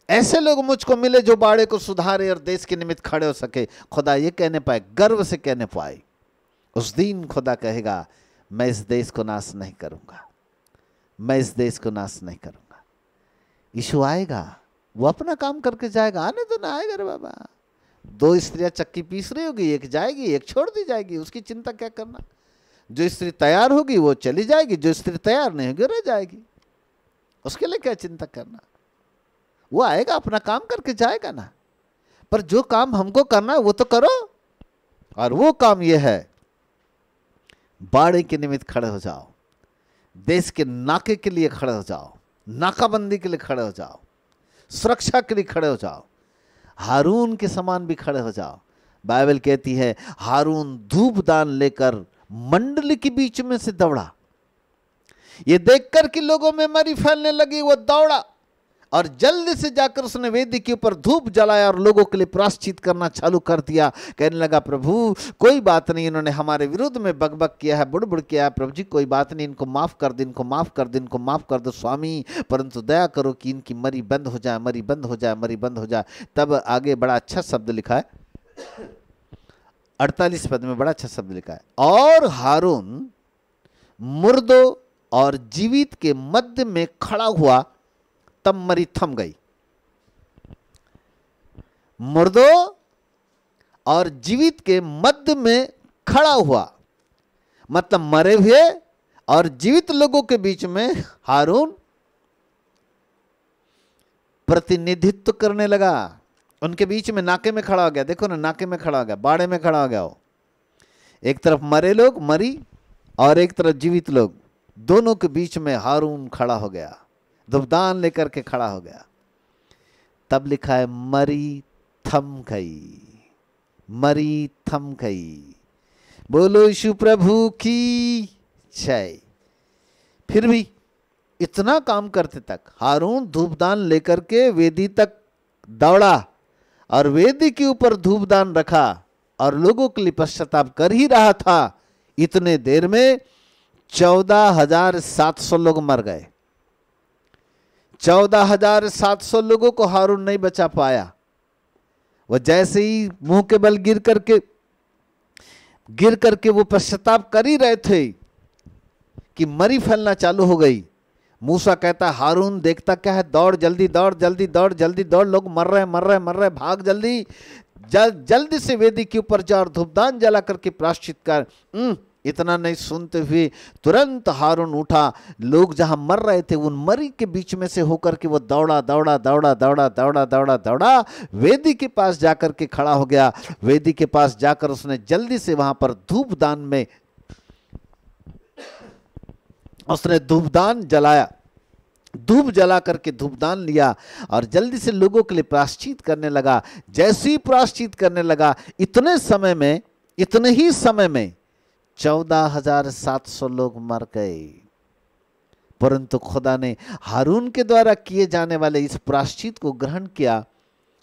ऐसे लोग मुझको मिले जो बाड़े को सुधारे और देश के निमित्त खड़े हो सके। खुदा ये कहने पाए, गर्व से कहने पाए। उस दिन खुदा कहेगा मैं इस देश को नाश नहीं करूंगा, मैं इस देश को नाश नहीं करूंगा। यीशु आएगा, वो अपना काम करके जाएगा, आने तो ना आएगा रे बाबा। 2 स्त्रियां चक्की पीस रही होगी, एक जाएगी एक छोड़ दी जाएगी, उसकी चिंता क्या करना। जो स्त्री तैयार होगी वो चली जाएगी, जो स्त्री तैयार नहीं होगी रह जाएगी, उसके लिए क्या चिंता करना। वो आएगा अपना काम करके जाएगा ना। पर जो काम हमको करना है वो तो करो। और वो काम ये है, बाड़े के निमित्त खड़े हो जाओ, देश के नाके के लिए खड़े हो जाओ, नाकाबंदी के लिए खड़े हो जाओ, सुरक्षा के लिए खड़े हो जाओ, हारून के समान भी खड़े हो जाओ। बाइबल कहती है हारून धूपदान लेकर मंडली के बीच में से दौड़ा। ये देखकर कि लोगों में मरी फैलने लगी, वो दौड़ा और जल्दी से जाकर उसने वेदी के ऊपर धूप जलाया और लोगों के लिए प्रायश्चित करना चालू कर दिया। कहने लगा, प्रभु कोई बात नहीं, इन्होंने हमारे विरुद्ध में बकबक किया है, बुड़बुड़ किया है, प्रभु जी कोई बात नहीं, इनको माफ कर दो, इनको माफ कर दो, इनको माफ कर दो स्वामी, परंतु दया करो कि इनकी मरी बंद हो जाए, मरी बंद हो जाए, मरी बंद हो जाए। तब आगे बड़ा अच्छा शब्द लिखा है, 48 पद में बड़ा अच्छा शब्द लिखा है, और हारून मुर्दों और जीवित के मध्य में खड़ा हुआ, तब मरी थम गई। मुर्दों और जीवित के मध्य में खड़ा हुआ, मतलब मरे हुए और जीवित लोगों के बीच में हारून प्रतिनिधित्व करने लगा। उनके बीच में नाके में खड़ा हो गया। देखो ना, नाके में खड़ा हो गया, बाड़े में खड़ा हो गया हो। एक तरफ मरे लोग मरी और एक तरफ जीवित लोग, दोनों के बीच में हारून खड़ा हो गया, धूपदान लेकर के खड़ा हो गया। तब लिखा है मरी थम गई, मरी थम गई। बोलो यीशु प्रभु की जय। फिर भी इतना काम करते तक हारून धूपदान लेकर के वेदी तक दौड़ा और वेदी के ऊपर धूपदान रखा और लोगों के लिए पश्चाताप कर ही रहा था। इतने देर में 14,700 लोग मर गए। 14,700 लोगों को हारून नहीं बचा पाया। वह जैसे ही मुंह के बल गिर करके वो पश्चाताप कर ही रहे थे कि मरी फैलना चालू हो गई। मूसा कहता है हारून देखता क्या है, दौड़ जल्दी, दौड़ जल्दी, दौड़ जल्दी, दौड़, लोग मर रहे मर रहे मर रहे, भाग जल्दी, जल्दी से वेदी के ऊपर जा और धूपदान जला करके प्रायश्चित कर। इतना नहीं सुनते हुए तुरंत हारून उठा। लोग जहां मर रहे थे उन मरी के बीच में से होकर के वो दौड़ा दौड़ा दौड़ा दौड़ा दौड़ा दौड़ा दौड़ा वेदी के पास जाकर के खड़ा हो गया। वेदी के पास जाकर उसने जल्दी से वहां पर धूपदान में उसने धूपदान जलाया, धूप जला करके धूपदान लिया और जल्दी से लोगों के लिए प्रायश्चित करने लगा। जैसे ही प्रायश्चित करने लगा, इतने ही समय में 14,700 लोग मर गए। परंतु खुदा ने हारून के द्वारा किए जाने वाले इस प्रायश्चित को ग्रहण किया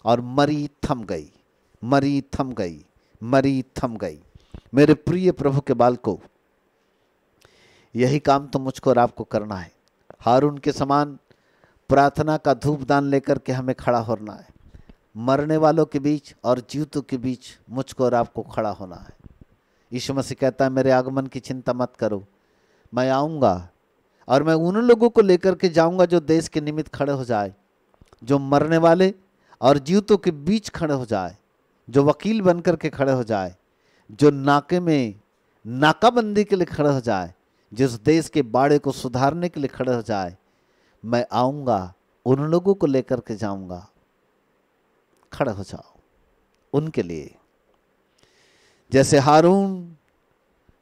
और मरी थम गई, मरी थम गई, मरी थम गई। मेरे प्रिय प्रभु के बालकों, यही काम तो मुझको और आपको करना है। हारून के समान प्रार्थना का धूपदान लेकर के हमें खड़ा होना है। मरने वालों के बीच और जीवितों के बीच मुझको और आपको खड़ा होना है। यीशु मसीह कहता है मेरे आगमन की चिंता मत करो, मैं आऊँगा और मैं उन लोगों को लेकर के जाऊँगा जो देश के निमित्त खड़े हो जाए, जो मरने वाले और जीवितों के बीच खड़े हो जाए, जो वकील बन कर के खड़े हो जाए, जो नाके में नाकाबंदी के लिए खड़े हो जाए, जिस देश के बाड़े को सुधारने के लिए खड़े हो जाए। मैं आऊँगा, उन लोगों को लेकर के जाऊँगा। खड़े हो जाओ उनके लिए। जैसे हारून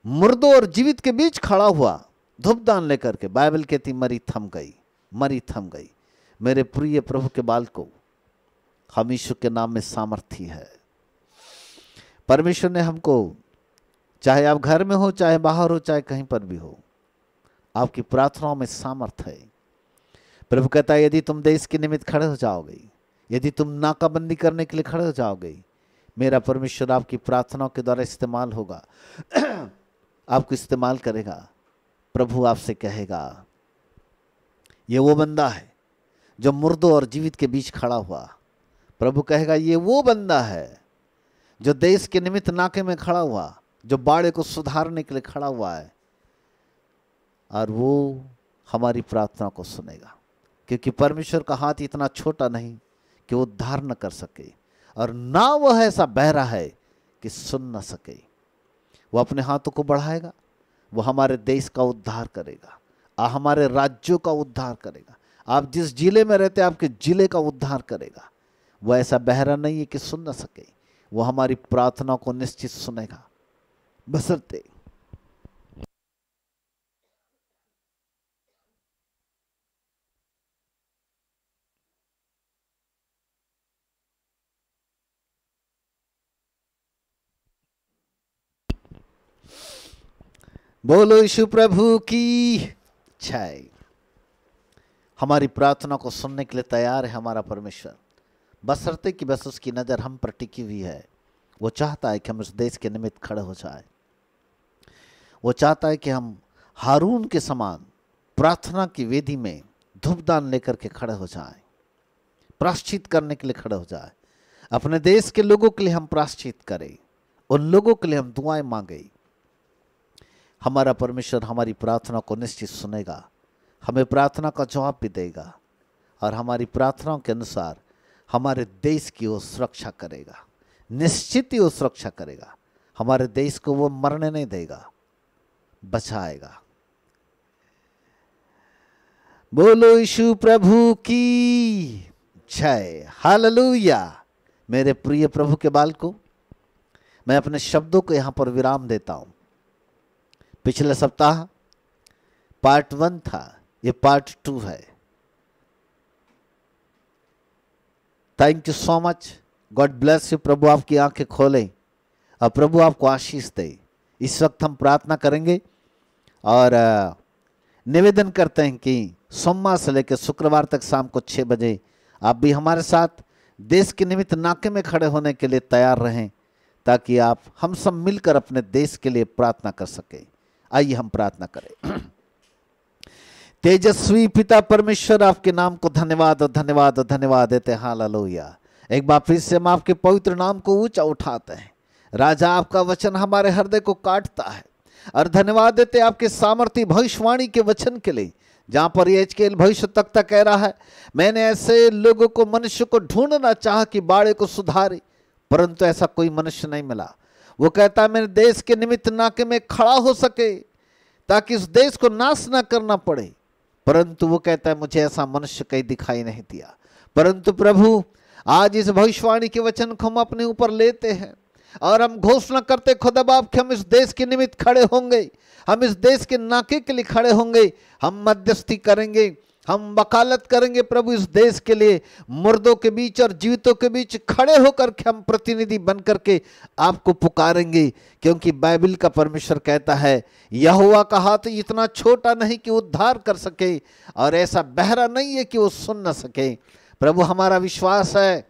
मुर्दों और जीवित के बीच खड़ा हुआ धूपदान लेकर के, बाइबल कहती मरी थम गई, मरी थम गई। मेरे प्रिय प्रभु के बालकों, हम यीशु के नाम में सामर्थ्य है। परमेश्वर ने हमको, चाहे आप घर में हो, चाहे बाहर हो, चाहे कहीं पर भी हो, आपकी प्रार्थनाओं में सामर्थ्य है। प्रभु कहता है यदि तुम देश के निमित्त खड़े हो जाओगे, यदि तुम नाकाबंदी करने के लिए खड़े हो जाओगे, मेरा परमेश्वर आपकी प्रार्थनाओं के द्वारा इस्तेमाल होगा, आपको इस्तेमाल करेगा। प्रभु आपसे कहेगा ये वो बंदा है जो मुर्दों और जीवित के बीच खड़ा हुआ। प्रभु कहेगा ये वो बंदा है जो देश के निमित्त नाके में खड़ा हुआ, जो बाड़े को सुधारने के लिए खड़ा हुआ है, और वो हमारी प्रार्थना को सुनेगा। क्योंकि परमेश्वर का हाथ इतना छोटा नहीं कि वो उद्धार न कर सके, और ना वह ऐसा बहरा है कि सुन न सके। वो अपने हाथों को बढ़ाएगा, वो हमारे देश का उद्धार करेगा, हमारे राज्यों का उद्धार करेगा। आप जिस जिले में रहते हैं आपके जिले का उद्धार करेगा। वो ऐसा बहरा नहीं है कि सुन न सके, वो हमारी प्रार्थना को निश्चित सुनेगा, बशर्ते बोलो यीशु प्रभु की जय। हमारी प्रार्थना को सुनने के लिए तैयार है हमारा परमेश्वर, बशर्ते कि बस उसकी नज़र हम पर टिकी हुई है। वो चाहता है कि हम इस देश के निमित्त खड़े हो जाए। वो चाहता है कि हम हारून के समान प्रार्थना की वेदी में धूपदान लेकर के खड़े हो जाएं, प्रायश्चित करने के लिए खड़े हो जाए। अपने देश के लोगों के लिए हम प्रायश्चित करें, उन लोगों के लिए हम दुआएं मांगे। हमारा परमेश्वर हमारी प्रार्थना को निश्चित सुनेगा, हमें प्रार्थना का जवाब भी देगा, और हमारी प्रार्थनाओं के अनुसार हमारे देश की वो सुरक्षा करेगा। निश्चित ही वो सुरक्षा करेगा। हमारे देश को वो मरने नहीं देगा, बचाएगा। बोलो यीशु प्रभु की जय। हालेलुया। मेरे प्रिय प्रभु के बालकों, मैं अपने शब्दों को यहां पर विराम देता हूं। पिछले सप्ताह पार्ट 1 था, ये पार्ट 2 है। Thank you so much. God bless you. प्रभु आपकी आंखें खोले और प्रभु आपको आशीष दे। इस वक्त हम प्रार्थना करेंगे और निवेदन करते हैं कि सोमवार से लेकर शुक्रवार तक शाम को 6 बजे आप भी हमारे साथ देश के निमित्त नाके में खड़े होने के लिए तैयार रहें, ताकि आप हम सब मिलकर अपने देश के लिए प्रार्थना कर सकें। आइए हम प्रार्थना करें। तेजस्वी पिता परमेश्वर, आपके नाम को धन्यवाद और धन्यवाद और धन्यवाद देते हैं। हालेलुया। एक बार फिर से हम आपके पवित्र नाम को ऊंचा उठाते हैं। राजा, आपका वचन हमारे हृदय को काटता है, और धन्यवाद देते हैं आपके सामर्थी भविष्यवाणी के वचन के लिए, जहां पर यहेजकेल भविष्य तक कह रहा है, मैंने ऐसे लोगों को, मनुष्य को ढूंढना चाहा कि बाड़े को सुधारे, परंतु ऐसा कोई मनुष्य नहीं मिला। वो कहता है मेरे देश के निमित्त नाके में खड़ा हो सके, ताकि इस देश को नाश ना करना पड़े, परंतु वो कहता है मुझे ऐसा मनुष्य कहीं दिखाई नहीं दिया। परंतु प्रभु, आज इस भविष्यवाणी के वचन को हम अपने ऊपर लेते हैं और हम घोषणा करते खुदा बाप कि हम इस देश के निमित्त खड़े होंगे, हम इस देश के नाके के लिए खड़े होंगे, हम मध्यस्थी करेंगे, हम वकालत करेंगे प्रभु इस देश के लिए। मुर्दों के बीच और जीवितों के बीच खड़े होकर के हम प्रतिनिधि बन करके आपको पुकारेंगे, क्योंकि बाइबल का परमेश्वर कहता है यहोवा का हाथ इतना छोटा नहीं कि उद्धार कर सके, और ऐसा बहरा नहीं है कि वो सुन न सके। प्रभु, हमारा विश्वास है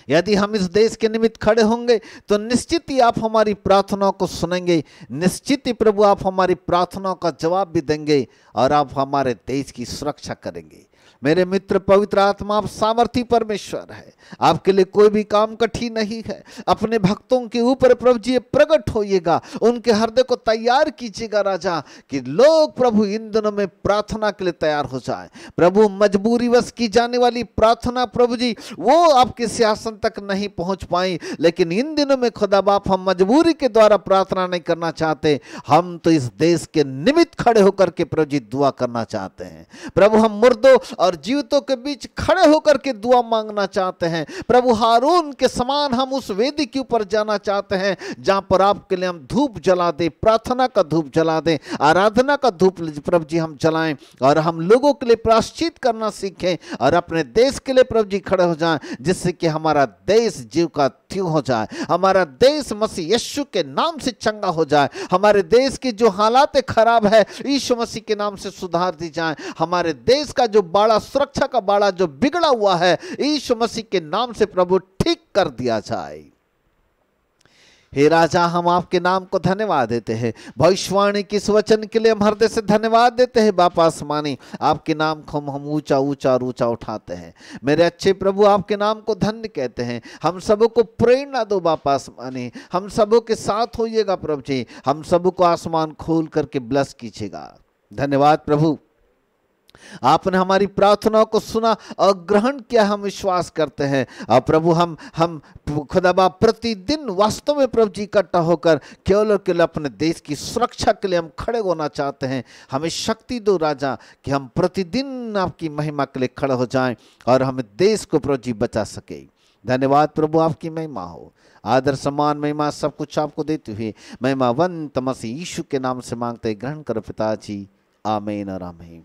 यदि हम इस देश के निमित्त खड़े होंगे तो निश्चित ही आप हमारी प्रार्थनाओं को सुनेंगे, निश्चित ही प्रभु आप हमारी प्रार्थनाओं का जवाब भी देंगे, और आप हमारे देश की सुरक्षा करेंगे। मेरे मित्र, पवित्र आत्मा आप सामर्थी परमेश्वर है, आपके लिए कोई भी काम कठिन नहीं है। अपने भक्तों के ऊपर प्रभु जी प्रकट होइएगा, उनके हृदय को तैयार कीजिएगा राजा, कि लोग प्रभु इन दिनों में प्रार्थना के लिए तैयार हो जाए। प्रभु, मजबूरी वश की जाने वाली प्रार्थना प्रभु जी वो आपके सिंहासन तक नहीं पहुंच पाई, लेकिन इन दिनों में खुदा बाप हम मजबूरी के द्वारा प्रार्थना नहीं करना चाहते, हम तो इस देश के निमित्त खड़े होकर के प्रभु जी दुआ करना चाहते हैं। प्रभु, हम मुर्दों और जीवितों के बीच खड़े होकर के दुआ मांगना चाहते हैं। प्रभु, हारून के समान हम उस वेदी के ऊपर जाना चाहते हैं, जहां पर आपके लिए हम धूप जला दे, प्रार्थना का धूप जला दे, आराधना का धूप प्रभु जी हम जलाएं, और हम लोगों के लिए प्रायश्चित करना सीखें, और अपने देश के लिए प्रभु जी खड़े हो जाएं, जिससे कि हमारा देश जीव का त्यों हो जाए, हमारा देश मसीह यीशु के नाम से चंगा हो जाए, हमारे देश की जो हालात खराब है यीशु मसीह के नाम से सुधार दी जाए, हमारे देश का जो बाड़ा, सुरक्षा का बाड़ा जो बिगड़ा हुआ है यीशु मसीह के नाम से प्रभु ठीक कर दिया जाए। हे राजा, हम आपके नाम को धन्यवाद देते हैं, भविष्यवाणी की इस वचन के लिए हम हृदय से धन्यवाद देते हैं। बाप आसमानी, आपके नाम को हम ऊंचा ऊंचा और ऊंचा उठाते हैं। मेरे अच्छे प्रभु, आपके नाम को धन्य कहते हैं। हम सबों को प्रेरणा दो बाप आसमानी, हम सबों के साथ होइएगा प्रभु जी, हम सबों को आसमान खोल करके ब्लेस कीजिएगा। धन्यवाद प्रभु, आपने हमारी प्रार्थनाओं को सुना और ग्रहण किया, हम विश्वास करते हैं। और प्रभु हम खुदाबा प्रतिदिन वास्तव में प्रभु जी इकट्ठा होकर केवल और केवल अपने देश की सुरक्षा के लिए हम खड़े होना चाहते हैं। हमें शक्ति दो राजा कि हम प्रतिदिन आपकी महिमा के लिए खड़े हो जाएं और हमें देश को प्रभु जी बचा सके। धन्यवाद प्रभु, आपकी महिमा हो, आदर सम्मान महिमा सब कुछ आपको देते हुए महिमावंत मसीह यीशु के नाम से मांगते ग्रहण करो पिताजी, आमीन और आमीन।